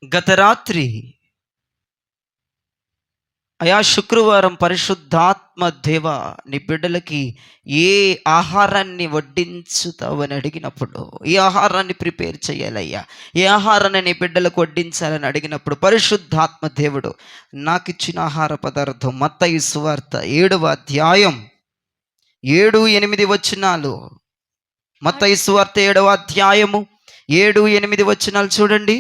గత రాత్రి అయా శుక్రవారం పరిశుద్ధాత్మ దేవ నీ బిడ్డలకి ఏ ఆహారాన్ని వడ్డించుతావని అడిగినప్పుడు, ఏ ఆహారాన్ని ప్రిపేర్ చేయాలయ్యా, ఏ ఆహారాన్ని నీ బిడ్డలకు వడ్డించాలని అడిగినప్పుడు పరిశుద్ధాత్మ దేవుడు నాకు ఇచ్చిన ఆహార పదార్థం మత్తయి సువార్త 7వ అధ్యాయం 7-8 వచనాలు. మత్తయి సువార్త 7వ అధ్యాయము 7-8 వచనాలు చూడండి.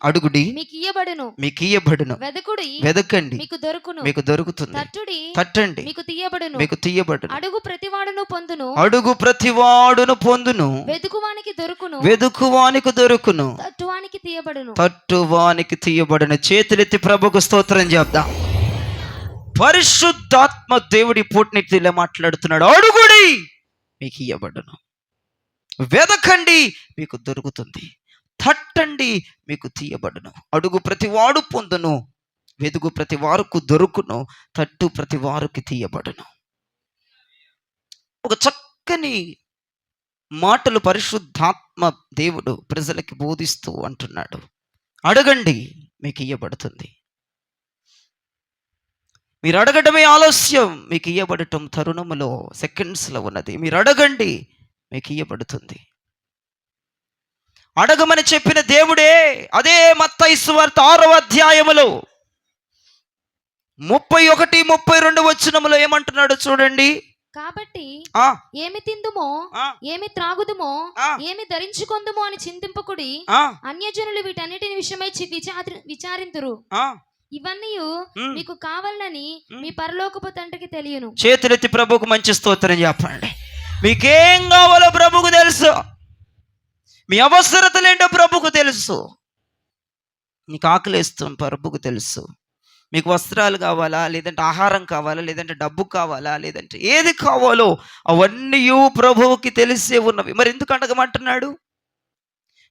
అడుగుడి మీకు ఇయ్యబడును, వెదకండి మీకు దొరుకుతుంది, తట్టండి మీకు తీయబడును, అడుగు ప్రతివాడును పొందును, వెదుకువానికి దొరుకును, తట్టువానికి తీయబడును. చేతులెత్తి ప్రభుకు స్తోత్రం చెప్దాం. పరిశుద్ధాత్మ దేవుడి పూటనిటి ఇలా మాట్లాడుతున్నాడు. అడుగుడి మీకు ఇయ్యబడును, వెదకండి మీకు దొరుకుతుంది, తట్టండి మీకు తీయబడును. అడుగు ప్రతివాడు పొందును, వెదుగు ప్రతి వారుకు దొరుకును, తట్టు ప్రతి వారికి తీయబడును. ఒక చక్కని మాటలు పరిశుద్ధాత్మ దేవుడు ప్రజలకి బోధిస్తూ అంటున్నాడు. అడగండి మీకు ఇయ్యబడుతుంది. మీరు అడగడమే ఆలస్యం, మీకు ఇయ్యబడటం తరుణములో సెకండ్స్లో ఉన్నది. మీరు అడగండి మీకు ఇయ్యబడుతుంది. అడగమని చెప్పిన దేవుడే అదే మత్తయి సువార్త 6వ అధ్యాయములో 31-32 వచనములో ఏమంటున్నాడు చూడండి. కాబట్టి ఏమి తిందుమో ఏమి త్రాగుదుమో ఏమి ధరించుకొందుమో అని చింతింపకుడి, అన్యజనులు వీటన్నిటిని విషయమై విచారింతురు, ఇవన్నీ మీకు కావాలని మీ పరలోకపు తండ్రికి తెలియను. చేతులెత్తి ప్రభువుకు మంచి స్తోత్రం చెప్పండి. మీకేం కావాలో ప్రభువుకు తెలుసు. మీ అవసరతలేంటో ప్రభుకు తెలుసు. నీకు ఆకలిస్తాం ప్రభుకు తెలుసు. మీకు వస్త్రాలు కావాలా, లేదంటే ఆహారం కావాలా, లేదంటే డబ్బు కావాలా, లేదంటే ఏది కావాలో అవన్నీ ప్రభువుకి తెలిసే ఉన్నవి. మరి ఎందుకు అడగమంటున్నాడు?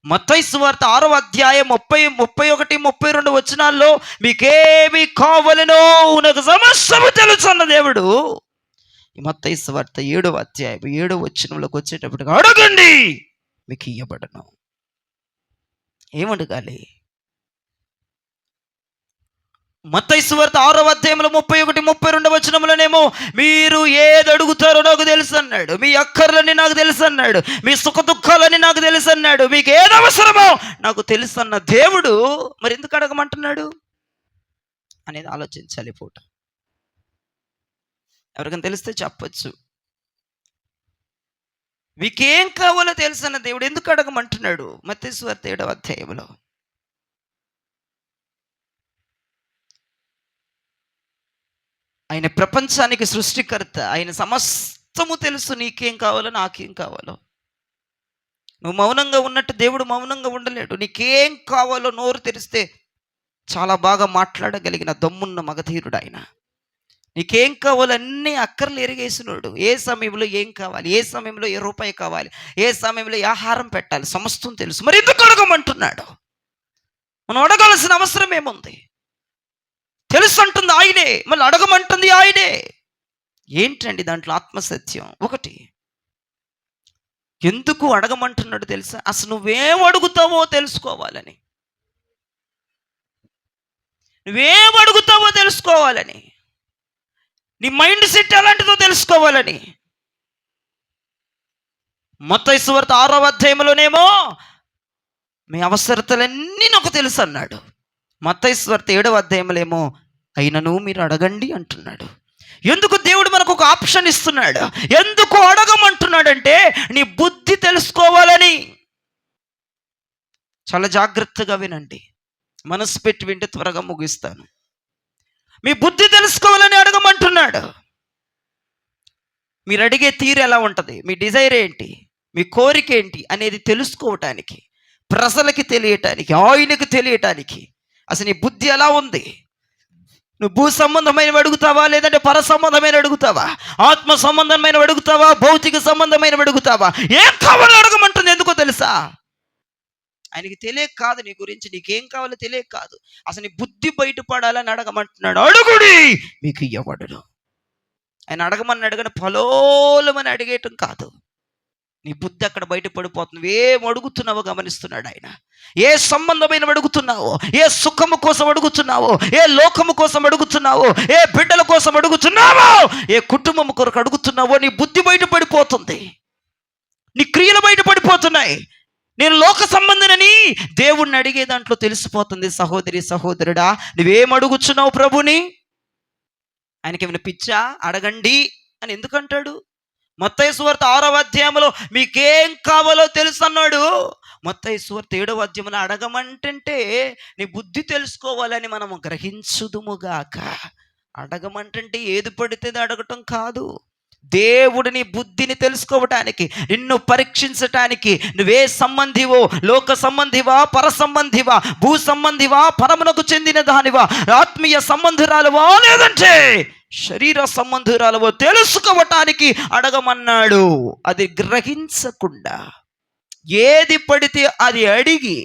మత్తయి సువార్త 6వ అధ్యాయం 31-32 వచనాల్లో మీకేమి కావాలనో నాకు సమస్తము తెలుసు అన్న దేవుడు ఈ మత్తయి సువార్త 7వ అధ్యాయం 7వ వచనంలోకి వచ్చేటప్పటికి అడగండి మీకు ఇయ్యబడను. ఏమడగాలి? మత్తయి సువార్త 6వ అధ్యాయంలో 31-32 వచనములనేమో మీరు ఏది అడుగుతారో నాకు తెలుసు అన్నాడు, మీ అక్కర్లని నాకు తెలుసు అన్నాడు, మీ సుఖ దుఃఖాలని నాకు తెలుసు అన్నాడు, మీకు ఏది అవసరమో నాకు తెలుసు అన్న దేవుడు మరి ఎందుకు అడగమంటున్నాడు అనేది ఆలోచించాలి. పూట ఎవరికైనా తెలిస్తే చెప్పచ్చు. మీకేం కావాలో తెలుసన్న దేవుడు ఎందుకు అడగమంటున్నాడు? మత్తయి సువార్త 7వ అధ్యాయంలో ఆయన ప్రపంచానికి సృష్టికర్త, ఆయన సమస్తము తెలుసు. నీకేం కావాలో నాకేం కావాలో. నువ్వు మౌనంగా ఉన్నట్టు దేవుడు మౌనంగా ఉండలేడు. నీకేం కావాలో నోరు తెరిస్తే చాలా బాగా మాట్లాడగలిగిన దమ్మున్న మగధీరుడు ఆయన. నీకేం కావాలో అన్నీ అక్కర్లు ఎరిగేసినోడు. ఏ సమయంలో ఏం కావాలి, ఏ సమయంలో ఏ రూపాయి కావాలి, ఏ సమయంలో ఏ ఆహారం పెట్టాలి సమస్తం తెలుసు. మరి ఎందుకు అడగమంటున్నాడు? మనం అడగాల్సిన అవసరం ఏముంది? తెలుసు అంటుంది ఆయనే, మళ్ళీ అడగమంటుంది ఆయనే. ఏంటండి దాంట్లో ఆత్మసత్యం? ఒకటి, ఎందుకు అడగమంటున్నాడు తెలుసా? అసలు నువ్వేం అడుగుతావో తెలుసుకోవాలని. నువ్వేం అడుగుతావో తెలుసుకోవాలని, నీ మైండ్ సెట్ ఎలాంటిదో తెలుసుకోవాలని. మత్తయి సువార్త 6వ అధ్యాయంలోనేమో మీ అవసరతలన్నీ నాకు తెలుసు అన్నాడు. మత్తయి సువార్త 7వ అధ్యాయంలో ఏమో అయినను మీరు అడగండి అంటున్నాడు. ఎందుకు దేవుడు మనకు ఒక ఆప్షన్ ఇస్తున్నాడు? ఎందుకు అడగమంటున్నాడంటే నీ బుద్ధి తెలుసుకోవాలని. చాలా జాగ్రత్తగా వినండి, మనసు పెట్టి వింటే త్వరగా ముగిస్తాను. మీ బుద్ధి తెలుసుకోవాలని అడగమంటున్నాడు. మీరు అడిగే తీరు ఎలా ఉంటుంది, మీ డిజైర్ ఏంటి, మీ కోరిక ఏంటి అనేది తెలుసుకోవటానికి, ప్రజలకి తెలియటానికి, ఆయనకు తెలియటానికి. అసలు నీ బుద్ధి ఎలా ఉంది? నువ్వు భూ సంబంధమైన అడుగుతావా, లేదంటే పర సంబంధమైన అడుగుతావా, ఆత్మ సంబంధమైన అడుగుతావా, భౌతిక సంబంధమైన అడుగుతావా? ఏం కావాలో అడగమంటుంది. ఎందుకో తెలుసా? ఆయనకి తెలియక కాదు నీ గురించి, నీకేం కావాలో తెలియక కాదు, అసలు నీ బుద్ధి బయటపడాలని అడగమంటున్నాడు. అడుగుడి మీకు ఇయ్యబడును. ఆయన అడగమని అడగని ఫలోలమని అడిగేయటం కాదు. నీ బుద్ధి అక్కడ బయట పడిపోతుంది. ఏం అడుగుతున్నావో గమనిస్తున్నాడు ఆయన. ఏ సంబంధమైన అడుగుతున్నావో, ఏ సుఖము కోసం అడుగుతున్నావో, ఏ లోకము కోసం అడుగుతున్నావో, ఏ బిడ్డల కోసం అడుగుతున్నావో, ఏ కుటుంబం కొరకు అడుగుతున్నావో, నీ బుద్ధి బయట పడిపోతుంది, నీ క్రియలు బయట పడిపోతున్నాయి. నేను లోక సంబంధనని దేవుణ్ణి అడిగే దాంట్లో తెలిసిపోతుంది. సహోదరి సహోదరుడా, నువ్వేం అడుగుచున్నావు ప్రభుని? ఆయనకి ఏమైనా పిచ్చా? అడగండి అని ఎందుకంటాడు? మత్తయి సువార్త 6వ అధ్యాయంలో మీకేం కావాలో తెలుసు అన్నాడు. మత్తయి సువార్త 7వ అధ్యాయంలో అడగమంటే నీ బుద్ధి తెలుసుకోవాలని మనము గ్రహించుదుముగాక. అడగమంటే ఏది పడితే అడగటం కాదు. దేవుడిని బుద్ధిని తెలుసుకోవటానికి, నిన్ను పరీక్షించటానికి, నువ్వే సంబంధివో, లోక సంబంధివా, పర సంబంధివా, భూ సంబంధివా, పరమునకు చెందిన దానివా, ఆత్మీయ సంబంధురాలువా, లేదంటే శరీర సంబంధురాలువో తెలుసుకోవటానికి అడగమన్నాడు. అది గ్రహించకుండా ఏది పడితే అది అడిగి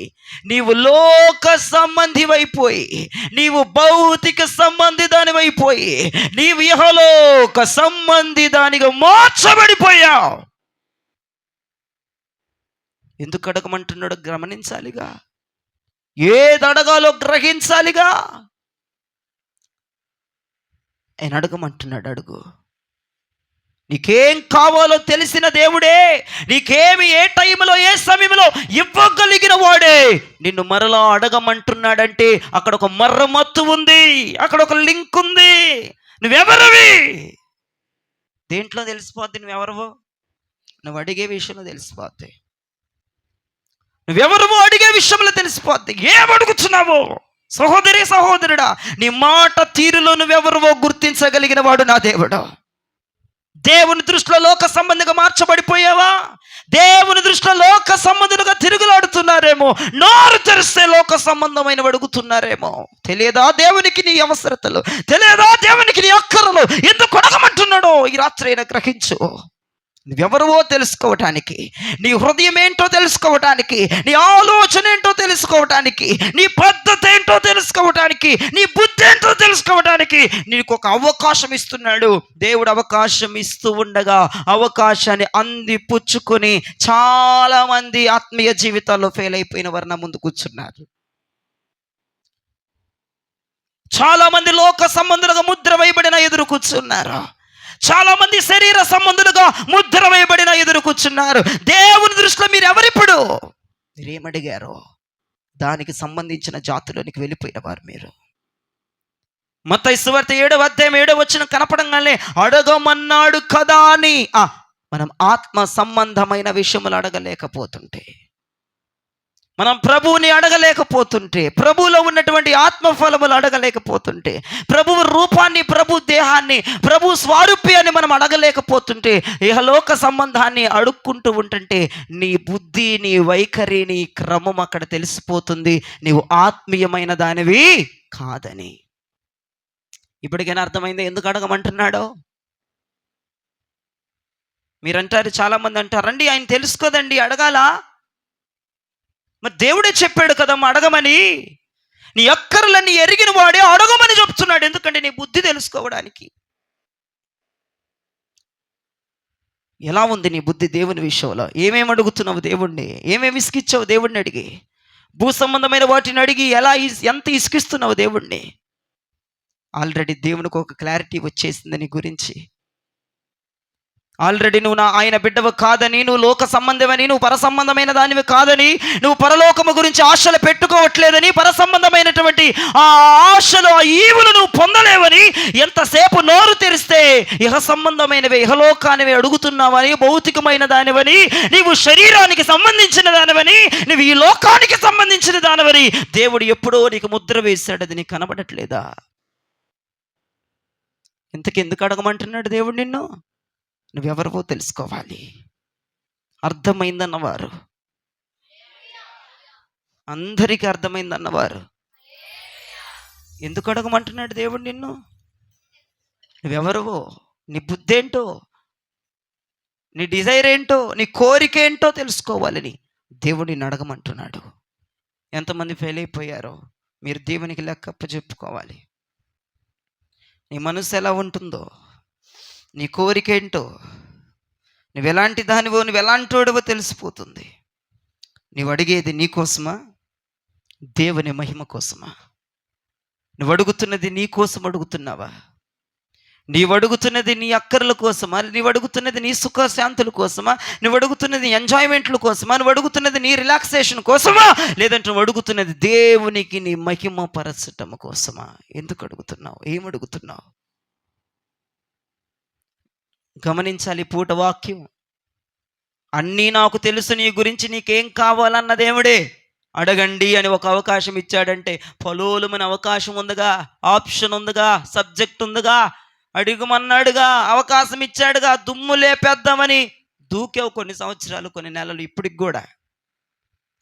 నీవు లోక సంబంధివైపోయి, నీవు భౌతిక సంబంధి దానివైపోయి, నీవు ఇహలోక సంబంధి దానిగా మార్చబడిపోయావు. ఎందుకు అడగమంటున్నాడో గమనించాలిగా, ఏది అడగాలో గ్రహించాలిగా. ఆయన అడగమంటున్నాడు, అడుగు. నీకేం కావాలో తెలిసిన దేవుడే, నీకేమి ఏ టైంలో ఏ సమయంలో ఇవ్వగలిగిన వాడే నిన్ను మరలా అడగమంటున్నాడంటే అక్కడ ఒక మర్రమత్తు ఉంది, అక్కడ ఒక లింక్ ఉంది. నువ్వెవరివి? దేంట్లో తెలిసిపోద్ది నువ్వెవరవో? నువ్వు అడిగే విషయంలో తెలిసిపోద్ది. నువ్వెవరవో అడిగే విషయంలో తెలిసిపోద్ది. ఏమడుగుతున్నావో సహోదరి సహోదరుడా, నీ మాట తీరులో నువ్వెవరవో గుర్తించగలిగిన వాడు నా దేవుడు. దేవుని దృష్టిలో లోక సంబంధిగా మార్చబడిపోయావా? దేవుని దృష్టిలో లోక సంబంధులుగా తిరుగులాడుతున్నారేమో, నోరు తెరిస్తే లోక సంబంధమైన అడుగుతున్నారేమో. తెలియదా దేవునికి నీ అవసరతలు? తెలియదా దేవునికి నీ అక్కరలు? ఎందుకు అడగమంటున్నాడో ఈ రాత్రి అయినా గ్రహించు. నువ్వెవరవో తెలుసుకోవటానికి, నీ హృదయం ఏంటో తెలుసుకోవటానికి, నీ ఆలోచన ఏంటో తెలుసుకోవటానికి, నీ పద్ధతి ఏంటో తెలుసుకోవటానికి, నీ బుద్ధి ఏంటో తెలుసుకోవటానికి నీకు ఒక అవకాశం ఇస్తున్నాడు. దేవుడు అవకాశం ఇస్తూ ఉండగా అవకాశాన్ని అందిపుచ్చుకొని చాలా మంది ఆత్మీయ జీవితాల్లో ఫెయిల్ అయిపోయిన వారు నా ముందు కూర్చున్నారు. చాలా మంది లోక సంబంధులుగా ముద్ర వేయబడిన ఎదురు కూర్చున్నారు. చాలా మంది శరీర సంబంధులుగా ముద్ర వేయబడిన ఎదురు కూర్చున్నారు. దేవుని దృష్టిలో మీరు ఎవరిప్పుడు? మీరేమడిగారో దానికి సంబంధించిన జాతిలోనికి వెళ్ళిపోయిన వారు మీరు. మత్తయి సువార్త 7వ అధ్యాయం 7వ వచనం కనపడంగానే అడగమన్నాడు కదా అని మనం ఆత్మ సంబంధమైన విషయములు అడగలేకపోతుంటే, మనం ప్రభువుని అడగలేకపోతుంటే, ప్రభువులో ఉన్నటువంటి ఆత్మఫలములు అడగలేకపోతుంటే, ప్రభువు రూపాన్ని, ప్రభు దేహాన్ని, ప్రభు స్వారూప్యాన్ని మనం అడగలేకపోతుంటే, ఇహలోక సంబంధాన్ని అడుక్కుంటూ ఉంటుంటే నీ బుద్ధి, నీ వైఖరి, నీ క్రమం అక్కడ తెలిసిపోతుంది నీవు ఆత్మీయమైన దానివి కాదని. ఇప్పటికైనా అర్థమైందా ఎందుకు అడగమంటున్నాడో? మీరంటారు, చాలామంది అంటారండి ఆయన తెలుసుకోదండి అడగాల. మరి దేవుడే చెప్పాడు కదమ్మా అడగమని. నీ అక్కర్లన్నీ ఎరిగిన వాడే అడగమని చెప్తున్నాడు. ఎందుకంటే నీ బుద్ధి తెలుసుకోవడానికి. ఎలా ఉంది నీ బుద్ధి దేవుని విషయంలో? ఏమేమి అడుగుతున్నావు దేవుణ్ణి? ఏమేమి ఇసుకిచ్చావు దేవుణ్ణి అడిగి? భూ సంబంధమైన వాటిని అడిగి ఎంత ఇసుకిస్తున్నావు దేవుణ్ణి? ఆల్రెడీ దేవునికి ఒక క్లారిటీ వచ్చేసింది నీ గురించి. ఆల్రెడీ నువ్వు ఆయన బిడ్డవు కాదని, నువ్వు లోక సంబంధమని, నువ్వు పర సంబంధమైన దానివి కాదని, నువ్వు పరలోకము గురించి ఆశలు పెట్టుకోవట్లేదని, పర సంబంధమైనటువంటి ఆ ఆశలు, ఆ ఈవులు నువ్వు పొందలేవని, ఎంతసేపు నోరు తెరిస్తే ఇహ సంబంధమైనవి, ఇహలోకానివి అడుగుతున్నావని, భౌతికమైన దానివని, నీవు శరీరానికి సంబంధించిన దానివని, నువ్వు ఈ లోకానికి సంబంధించిన దానివని దేవుడు ఎప్పుడో నీకు ముద్ర వేశాడు. అది నీకు కనబడట్లేదా? ఎందుకు అడగమంటున్నాడు దేవుడు నిన్ను? నువ్వెవరివో తెలుసుకోవాలి. అర్థమైందన్నవారు, అందరికీ అర్థమైందన్నవారు ఎందుకు అడగమంటున్నాడు దేవుడు నిన్ను? నువ్వెవరివో, నీ బుద్ధి ఏంటో, నీ డిజైర్ ఏంటో, నీ కోరిక ఏంటో తెలుసుకోవాలని దేవుడు నిన్ను అడగమంటున్నాడు. ఎంతమంది ఫెయిల్ అయిపోయారో మీరు దేవునికి లెక్కప్ప చెప్పుకోవాలి. నీ మనసు ఎలా ఉంటుందో, నీ కోరిక ఏంటో, నువ్వెలాంటి దానివో, నువ్వెలాంటోడివో తెలిసిపోతుంది. నువ్వు అడిగేది నీ కోసమా, దేవుని మహిమ కోసమా? నువ్వు అడుగుతున్నది నీ కోసం అడుగుతున్నావా? నీవు అడుగుతున్నది నీ అక్కర్ల కోసమా? నీవు అడుగుతున్నది నీ సుఖశాంతుల కోసమా? నువ్వు అడుగుతున్నది ఎంజాయ్మెంట్ల కోసమా? నువ్వు అడుగుతున్నది నీ రిలాక్సేషన్ కోసమా? లేదంటే నువ్వు అడుగుతున్నది దేవునికి నీ మహిమ పరచటం కోసమా? ఎందుకు అడుగుతున్నావు? ఏమడుగుతున్నావు? గమనించాలి పూట వాక్యం. అన్నీ నాకు తెలుసు, నీ గురించి నీకేం కావాలన్న దేవుడే. అడగండి అని ఒక అవకాశం ఇచ్చాడంటే పలోలమైన అవకాశం ఉందిగా, ఆప్షన్ ఉందిగా, సబ్జెక్ట్ ఉందిగా. అడుగుమన్నాడుగా, అవకాశం ఇచ్చాడుగా. దుమ్ము లేపేద్దామని దూకేవు కొన్ని సంవత్సరాలు, కొన్ని నెలలు. ఇప్పటికి కూడా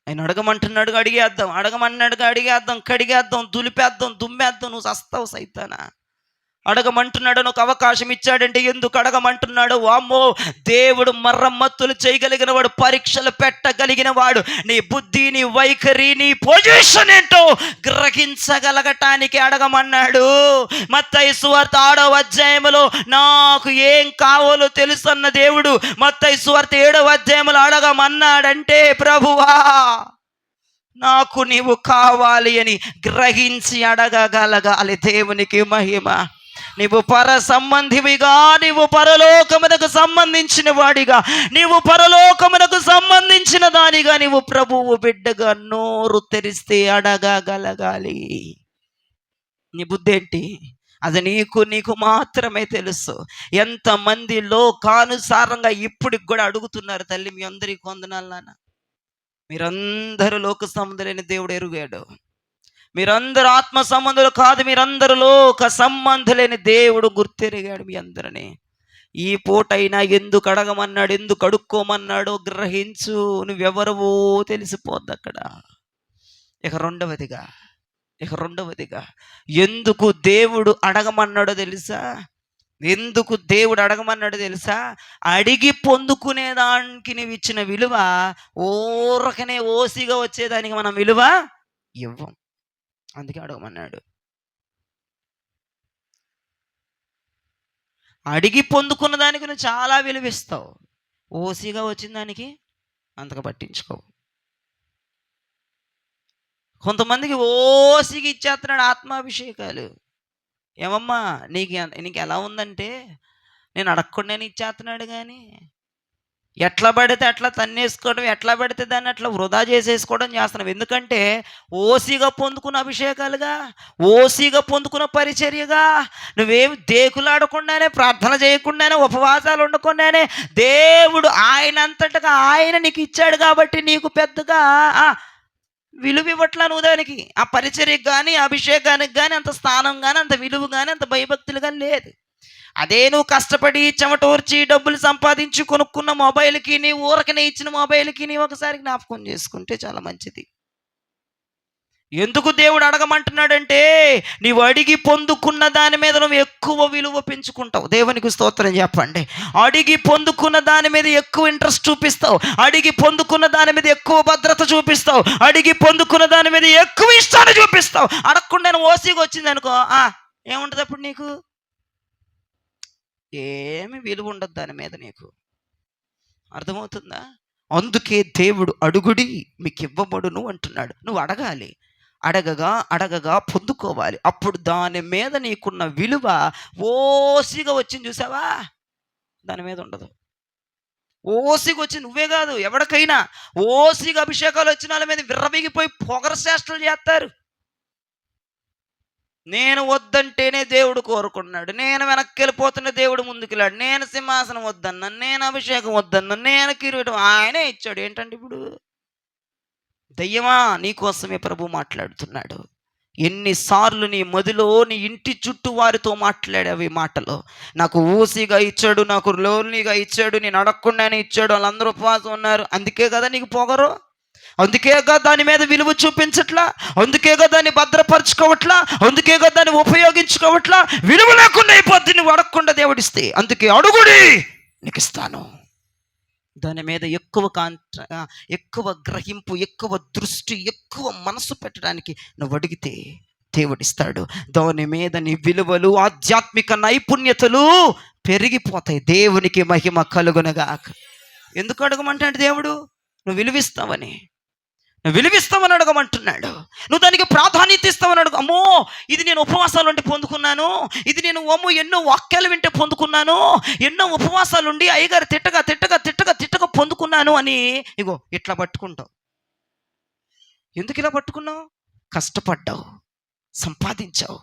ఆయన అడగమంటున్నాడుగా, అడిగేద్దాం. అడగమన్నాడుగా, అడిగేద్దాం, కడిగేద్దాం, దులిపేద్దాం, దుమ్మేద్దాం. నువ్వు సస్తావు సైతానా. అడగమంటున్నాడు అని ఒక అవకాశం ఇచ్చాడంటే ఎందుకు అడగమంటున్నాడు? వామ్మో, దేవుడు మరమ్మతులు చేయగలిగిన వాడు, పరీక్షలు పెట్టగలిగిన వాడు. నీ బుద్ధి, నీ వైఖరి, నీ పొజిషన్ ఏంటో గ్రహించగలగటానికి అడగమన్నాడు. మత్తయి సువార్త 6వ అధ్యాయములో నాకు ఏం కావాలో తెలుసు అన్న దేవుడు మత్తయి సువార్త 7వ అధ్యాయములో అడగమన్నాడంటే, ప్రభువా నాకు నీవు కావాలి అని గ్రహించి అడగగలగాలి. దేవునికి మహిమ. నీవు పర సంబంధివిగా, నీవు పరలోకమునకు సంబంధించిన వాడిగా, నీవు పరలోకమునకు సంబంధించిన దానిగా, నీవు ప్రభువు బిడ్డగా నోరు తెరిస్తే అడగగలగాలి. నీ బుద్ధి ఏంటి? అది నీకు మాత్రమే తెలుసు. ఎంతమంది లోకానుసారంగా ఇప్పటికి కూడా అడుగుతున్నారు. తల్లి, మీ అందరికీ వందనాలు నాన్న. మీరందరూ లోక సంబంధులైన దేవుడు ఎరుగాడు. మీరందరూ ఆత్మ సంబంధులు కాదు, మీరందరూ లోక సంబంధులైన దేవుడు గుర్తెరిగాడు మీ అందరినీ. ఈ పూటైనా ఎందుకు అడగమన్నాడు, ఎందుకు అడుక్కోమన్నాడో గ్రహించు. నువ్వెవరవో తెలిసిపోద్ది అక్కడ. ఇక రెండవదిగా ఎందుకు దేవుడు అడగమన్నాడో తెలుసా? ఎందుకు దేవుడు అడగమన్నాడో తెలుసా? అడిగి పొందుకునేదానికి నువ్వు ఇచ్చిన విలువ ఊరకనే ఓసిగా వచ్చేదానికి మనం విలువ ఇవ్వం. అందుకే అడగమన్నాడు. అడిగి పొందుకున్న దానికి నువ్వు చాలా విలువిస్తావు, ఓసిగా వచ్చిన దానికి అంతగా పట్టించుకోవు. కొంతమందికి ఓసిగా ఇచ్చేస్తున్నాడు ఆత్మాభిషేకాలు. ఏమమ్మా నీకు ఎలా ఉందంటే, నేను అడగకుండానే ఇచ్చేస్తున్నాడు. కానీ ఎట్లా పడితే అట్లా తన్నేసుకోవడం, ఎట్లా పడితే దాన్ని అట్లా వృధా చేసేసుకోవడం చేస్తున్నాం. ఎందుకంటే ఓసిగా పొందుకున్న అభిషేకాలుగా, ఓసిగా పొందుకున్న పరిచర్యగా. నువ్వేమి దేకులాడకుండానే, ప్రార్థన చేయకుండానే, ఉపవాసాలు ఉండకుండానే దేవుడు ఆయనంతటగా ఆయన నీకు ఇచ్చాడు కాబట్టి నీకు పెద్దగా విలువ ఇవ్వట్లా నువ్వు దానికి. ఆ పరిచర్యకు కానీ, అభిషేకానికి కానీ అంత స్థానం కానీ, అంత విలువ కానీ, అంత భయభక్తులు కానీ లేదు. అదే నువ్వు కష్టపడి చెమటోర్చి డబ్బులు సంపాదించి కొనుక్కున్న మొబైల్కి, నీ ఊరకనే ఇచ్చిన మొబైల్కి నీ ఒకసారి జ్ఞాపకం చేసుకుంటే చాలా మంచిది. ఎందుకు దేవుడు అడగమంటున్నాడంటే, నీవు అడిగి పొందుకున్న దాని మీద నువ్వు ఎక్కువ విలువ పెంచుకుంటావు. దేవునికి స్తోత్రం చెప్పండి. అడిగి పొందుకున్న దాని మీద ఎక్కువ ఇంట్రెస్ట్ చూపిస్తావు. అడిగి పొందుకున్న దాని మీద ఎక్కువ భద్రత చూపిస్తావు. అడిగి పొందుకున్న దాని మీద ఎక్కువ ఇష్టాన్ని చూపిస్తావు. అడగకుండా ఓసిగా వచ్చింది అనుకో, ఏముంటుంది అప్పుడు? నీకు ఏమి విలువ ఉండదు దాని మీద. నీకు అర్థమవుతుందా? అందుకే దేవుడు అడుగుడి మీకు ఇవ్వబడును అంటున్నాడు. నువ్వు అడగాలి. అడగగా పొందుకోవాలి. అప్పుడు దాని మీద నీకున్న విలువ ఓసిగా వచ్చింది. చూసావా? దాని మీద ఉండదు. ఓసిగా వచ్చి నువ్వే కాదు, ఎవరికైనా ఓసిగా అభిషేకాలు వచ్చిన వాళ్ళ మీద విర్రబిగిపోయి పొగర చేష్టలు చేస్తారు. నేను వద్దంటేనే దేవుడు కోరుకున్నాడు, నేను వెనక్కి వెళ్ళిపోతున్న దేవుడు ముందుకెళ్ళాడు, నేను సింహాసనం వద్దన్నా, నేను అభిషేకం వద్దన్నా, నేను కిరీటం ఆయనే ఇచ్చాడు. ఏంటంటే ఇప్పుడు దయ్యమా, నీకోసమే ప్రభు మాట్లాడుతున్నాడు. ఎన్నిసార్లు నీ మదిలో, నీ ఇంటి చుట్టూ వారితో మాట్లాడేవి మాటలు. నాకు ఊసిగా ఇచ్చాడు, నాకు లోన్లీగా ఇచ్చాడు, నేను అడగకుండానే ఇచ్చాడు, వాళ్ళందరూ ఉపవాసం ఉన్నారు. అందుకే కదా నీకు పొగరు, అందుకేగా దాని మీద విలువ చూపించట్లా, అందుకేగా దాన్ని భద్రపరచుకోవట్లా, అందుకేగా దాన్ని ఉపయోగించుకోవట్లా. విలువ లేకుండా అయిపోద్ది నువ్వు అడగకుండా దేవుడిస్తే. అందుకే అడుగుడి నీకు ఇస్తాను. దాని మీద ఎక్కువ గ్రహింపు, ఎక్కువ దృష్టి, ఎక్కువ మనసు పెట్టడానికి నువ్వు అడిగితే దేవుడిస్తాడు. దాని మీద నీ విలువలు, ఆధ్యాత్మిక నైపుణ్యతలు పెరిగిపోతాయి. దేవునికి మహిమ కలుగునుగాక. ఎందుకు అడగమంటాడు దేవుడు? నువ్వు విలువిస్తావని, నువ్వు విలువిస్తావని అడగమంటున్నాడు. నువ్వు దానికి ప్రాధాన్యత ఇస్తావని అడుగు. అమ్మో, ఇది నేను ఉపవాసాలు ఉండి పొందుకున్నాను, ఇది నేను ఎన్నో వాక్యాలు వింటే పొందుకున్నాను, ఎన్నో ఉపవాసాలు ఉండి అయ్యగారు తిట్టగా తిట్టగా తిట్టగా తిట్టగా పొందుకున్నాను అని ఇగో ఇట్లా పట్టుకుంటావు. ఎందుకు ఇలా పట్టుకున్నావు? కష్టపడ్డావు, సంపాదించావు,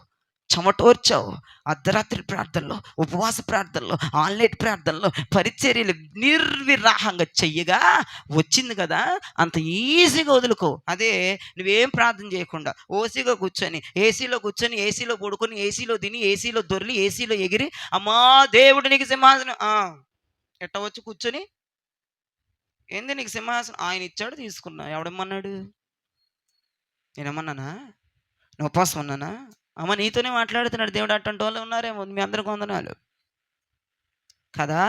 చెమటోర్చావు. అర్ధరాత్రి ప్రార్థనలో, ఉపవాస ప్రార్థనలో, ఆన్లైన్ ప్రార్థనలో, పరిచర్యలు నిర్విరాహంగా చెయ్యగా వచ్చింది కదా, అంత ఈజీగా వదులుకో. అదే నువ్వేం ప్రార్థన చేయకుండా ఓసీగా కూర్చొని ఏసీలో పడుకొని, ఏసీలో తిని, ఏసీలో దొర్లి, ఏసీలో ఎగిరి, అమ్మా దేవుడు నీకు సింహాసనం ఎట్ట వచ్చి కూర్చొని, ఏంది నీకు సింహాసనం ఆయన ఇచ్చాడు తీసుకున్నా. ఎవడమ్మన్నాడు? నేనేమన్నానా? నేను ఉపవాసం ఉన్నానా? అమ్మ నీతోనే మాట్లాడుతున్నాడు దేవుడు. అటువంటి వాళ్ళు ఉన్నారేమో, మీ అందరికి వందనాలు కదా.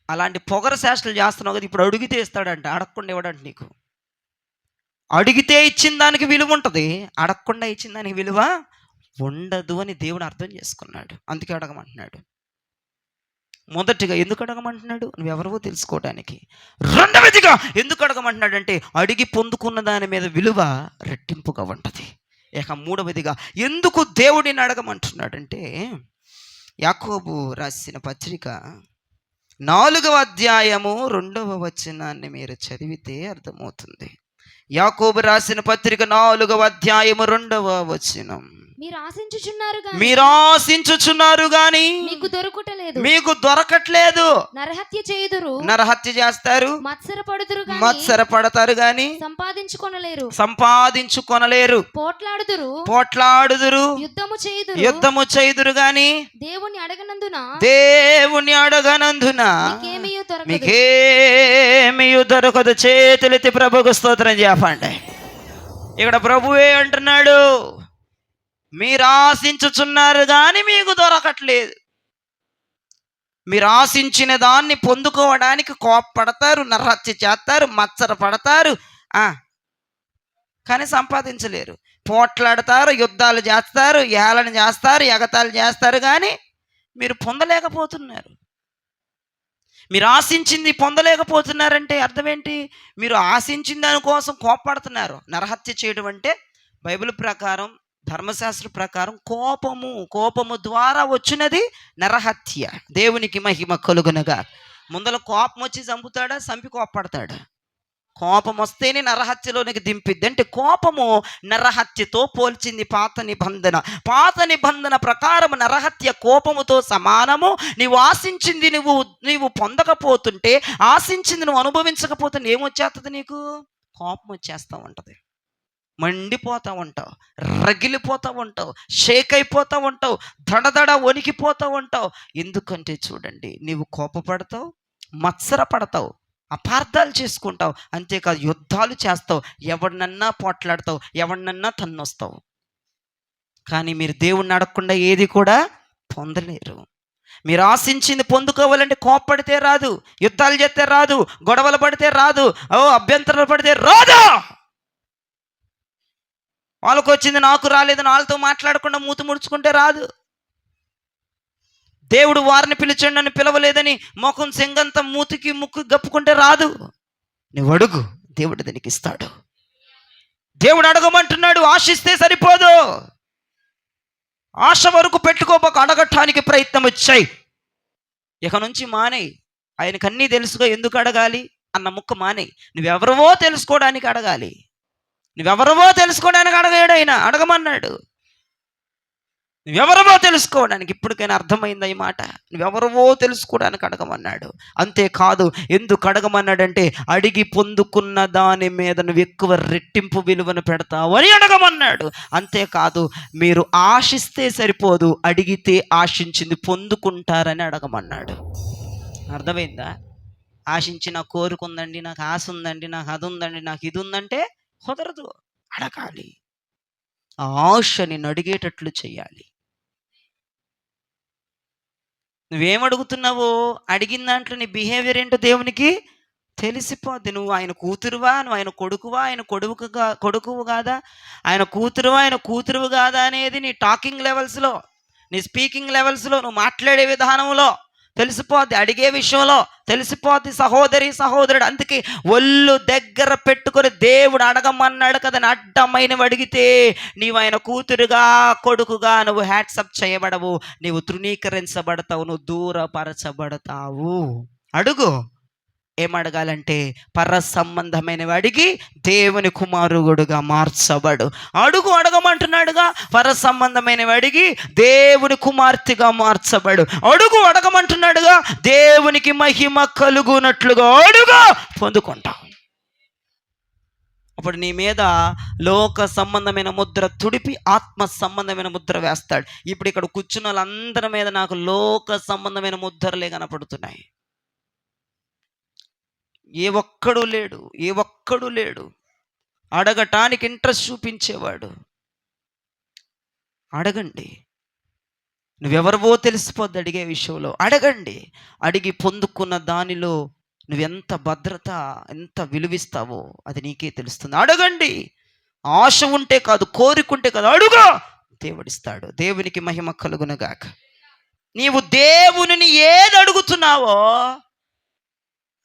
అలాంటి పొగర శాస్త్రాలు చేస్తున్నావు కదా. ఇప్పుడు అడిగితే ఇస్తాడంట, అడగకుండా ఇవ్వడంట. నీకు అడిగితే ఇచ్చిన దానికి విలువ ఉంటుంది, అడగకుండా ఇచ్చిన దానికి విలువ ఉండదు అని దేవుడు అర్థం చేసుకున్నాడు. అందుకే అడగమంటున్నాడు. మొదటిగా ఎందుకు అడగమంటున్నాడు? నువ్వెవరవో తెలుసుకోవడానికి. రెండవదిగా ఎందుకు అడగమంటున్నాడు అంటే అడిగి పొందుకున్న దాని మీద విలువ రెట్టింపుగా ఉంటుంది. ఇక మూడవదిగా ఎందుకు దేవుడిని అడగమంటున్నాడంటే, యాకోబు రాసిన పత్రిక 4వ అధ్యాయము 2వ వచనాన్ని మీరు చదివితే అర్థమవుతుంది. యాకోబు రాసిన పత్రిక 4వ అధ్యాయము 2వ వచనం. మీరు ఆశించుచున్నారు గాని మీకు దొరకట్లేదు. నరహత్య చేస్తారు, మత్సరపడతారు గాని సంపాదించుకొనలేరు. పోట్లాడుదురు, యుద్ధము చేయుదురు గాని దేవుని అడగనందున మీకేమీ దొరకదు. చేతులెత్తి ప్రభువుకు స్తోత్రం చెప్పండి. ఇక్కడ ప్రభువే అంటున్నాడు, మీరు ఆశించుచున్నారు కానీ మీకు దొరకట్లేదు. మీరు ఆశించిన దాన్ని పొందుకోవడానికి కోపపడతారు, నరహత్య చేస్తారు, మత్సర పడతారు, కానీ సంపాదించలేరు. పోట్లాడతారు, యుద్ధాలు చేస్తారు, ఏళన చేస్తారు, ఎగతాళి చేస్తారు, కానీ మీరు పొందలేకపోతున్నారు. మీరు ఆశించింది పొందలేకపోతున్నారంటే అర్థం ఏంటి? మీరు ఆశించిన దానికోసం కోపపడుతున్నారు. నరహత్య చేయడం అంటే బైబిల్ ప్రకారం, ధర్మశాస్త్ర ప్రకారం కోపము ద్వారా వచ్చినది నరహత్య. దేవునికి మహిమ కలుగునగా. ముందల కోపం వచ్చి చంపుతాడా, చంపి కోపపడతాడా? కోపం వస్తేనే నరహత్యలోనికి దింపిద్ది. అంటే కోపము నరహత్యతో పోల్చింది పాత నిబంధన ప్రకారం నరహత్య కోపముతో సమానము. నీవు ఆశించింది నీవు పొందకపోతుంటే, ఆశించింది నువ్వు అనుభవించకపోతే ఏమొచ్చేస్తుంది? నీకు కోపం వచ్చేస్తూ ఉంటుంది, మండిపోతూ ఉంటావు, రగిలిపోతూ ఉంటావు, షేక్ అయిపోతూ ఉంటావు, దడదడ వణికిపోతూ ఉంటావు. ఎందుకంటే చూడండి, నీవు కోపపడతావు, మత్సరపడతావు, అపార్థాలు చేసుకుంటావు, అంతేకాదు యుద్ధాలు చేస్తావు, ఎవరినన్నా పోట్లాడతావు, ఎవరినన్నా తన్నొస్తావు. కానీ మీరు దేవుణ్ణి అడగకుండా ఏది కూడా పొందలేరు. మీరు ఆశించింది పొందుకోవాలంటే కోపపడితే రాదు, యుద్ధాలు చేస్తే రాదు, గొడవలు పడితే రాదు, అభ్యంతరాలు పడితే రాదు. వాళ్ళకు వచ్చింది నాకు రాలేదని వాళ్ళతో మాట్లాడకుండా మూతి ముడుచుకుంటే రాదు. దేవుడు వారిని పిలిచండి అని పిలవలేదని ముఖం సెంగంతా మూతికి ముక్కు గప్పుకుంటే రాదు. నువ్వు అడుగు, దేవుడు దానికి ఇస్తాడు. దేవుడు అడగమంటున్నాడు, ఆశిస్తే సరిపోదు. ఆశ వరకు పెట్టుకోపోక అడగటానికి ప్రయత్నం వచ్చాయి. ఇక నుంచి మానేయి. ఆయనకు అన్నీ తెలుసుగా, ఎందుకు అడగాలి అన్న ముక్క మానేయి. నువ్వెవరవో తెలుసుకోవడానికి అడగాలి. నువ్వెవరవో తెలుసుకోవడానికి అడగాడు ఆయన, అడగమన్నాడు. నువ్వెవరవో తెలుసుకోవడానికి. ఇప్పటికైనా అర్థమైందా ఈ మాట? నువ్వెవరవో తెలుసుకోవడానికి అడగమన్నాడు. అంతేకాదు, ఎందుకు అడగమన్నాడంటే అడిగి పొందుకున్న దాని మీద నువ్వు ఎక్కువ రెట్టింపు విలువను పెడతావు అని అడగమన్నాడు. అంతేకాదు, మీరు ఆశిస్తే సరిపోదు, అడిగితే ఆశించింది పొందుకుంటారని అడగమన్నాడు. అర్థమైందా? ఆశించి నాకు కోరుకుందండి, నాకు ఆశ ఉందండి, నాకు అది ఉందండి, నాకు ఇది ఉందంటే కుదరదు. అడగాలి, ఆశ నిన్ను అడిగేటట్లు చేయాలి. నువ్వేమడుగుతున్నావో అడిగిన దాంట్లో నీ బిహేవియర్ ఏంటో దేవునికి తెలిసిపోద్ది. నువ్వు ఆయన కూతురువా, నువ్వు ఆయన కొడుకువా, ఆయన కొడుకువు కాదా, ఆయన కూతురువా, ఆయన కూతురువు కాదా అనేది నీ టాకింగ్ లెవెల్స్లో, నీ స్పీకింగ్ లెవెల్స్లో, నువ్వు మాట్లాడే విధానంలో తెలిసిపోద్ది, అడిగే విషయంలో తెలిసిపోద్ది సహోదరి సహోదరుడు. అందుకే ఒళ్ళు దగ్గర పెట్టుకొని దేవుడు అడగమన్నాడు కదా, అడ్డమైనవి అడిగితే నీవు ఆయన కూతురుగా కొడుకుగా నువ్వు హ్యాట్సప్ చేయబడవు, నీవు తృణీకరించబడతావు, నువ్వు దూరపరచబడతావు. అడుగు. ఏమడగాలంటే పర సంబంధమైనవి అడిగి దేవుని కుమారుడుగా మార్చబడు. అడగమంటున్నాడుగా, పర సంబంధమైనవి అడిగి దేవుని కుమార్తెగా మార్చబడు. అడగమంటున్నాడుగా, దేవునికి మహిమ కలుగునట్లుగా అడుగు, పొందుకుంటావు. అప్పుడు నీ మీద లోక సంబంధమైన ముద్ర తుడిపి ఆత్మ సంబంధమైన ముద్ర వేస్తాడు. ఇప్పుడు ఇక్కడ కూర్చున్న వాళ్ళందరి మీద నాకు లోక సంబంధమైన ముద్రలే కనపడుతున్నాయి. ఏ ఒక్కడు లేడు అడగటానికి ఇంట్రెస్ట్ చూపించేవాడు. అడగండి, నువ్వెవరివో తెలిసిపోద్ది అడిగే విషయంలో. అడగండి, అడిగి పొందుకున్న దానిలో నువ్వెంత భద్రత, ఎంత విలువిస్తావో అది నీకే తెలుస్తుంది. అడగండి, ఆశ ఉంటే కాదు, కోరికుంటే కాదు, అడుగు, దేవుడిస్తాడు. దేవునికి మహిమ కలుగునుగాక. నీవు దేవునిని ఏది అడుగుతున్నావో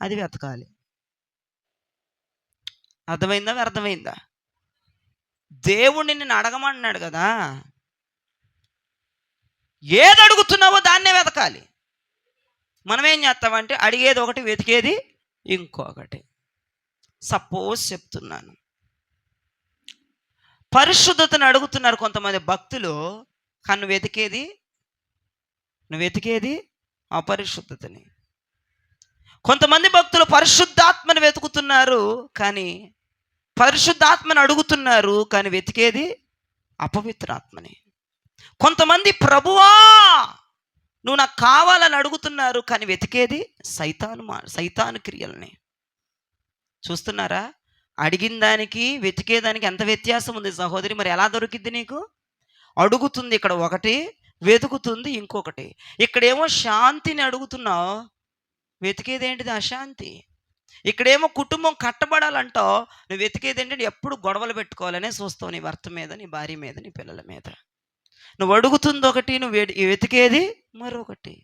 అది వెతకాలి. అర్థమైందా? దేవుడిని నిన్ను అడగమన్నాడు కదా, ఏది అడుగుతున్నావో దాన్నే వెతకాలి. మనం ఏం చేస్తామంటే అడిగేది ఒకటి, వెతికేది ఇంకొకటి. సపోజ్ చెప్తున్నాను, పరిశుద్ధతను అడుగుతున్నారు కొంతమంది భక్తులు, కానీ నువ్వు వెతికేది అపరిశుద్ధతని. కొంతమంది భక్తులు పరిశుద్ధాత్మను వెతుకుతున్నారు, కానీ పరిశుద్ధాత్మను అడుగుతున్నారు, కానీ వెతికేది అపవిత్రాత్మని. కొంతమంది ప్రభువా నువ్వు నాకు కావాలని అడుగుతున్నారు, కానీ వెతికేది సైతాను క్రియలని. చూస్తున్నారా? అడిగిన దానికి వెతికేదానికి ఎంత వ్యత్యాసం ఉంది సహోదరి. మరి ఎలా దొరికిద్ది నీకు? అడుగుతుంది ఇక్కడ ఒకటి, వెతుకుతుంది ఇంకొకటి. ఇక్కడేమో శాంతిని అడుగుతున్నావు, వెతికేది ఏంటిది? అశాంతి. ఇక్కడేమో కుటుంబం కట్టబడాలంటావు, నువ్వు వెతికేది ఏంటంటే ఎప్పుడు గొడవలు పెట్టుకోవాలనే చూస్తావు, నీ భర్త మీద, నీ భార్య మీద, నీ పిల్లల మీద. నువ్వు అడుగుతుంది ఒకటి, నువ్వు వెతికేది మరొకటి.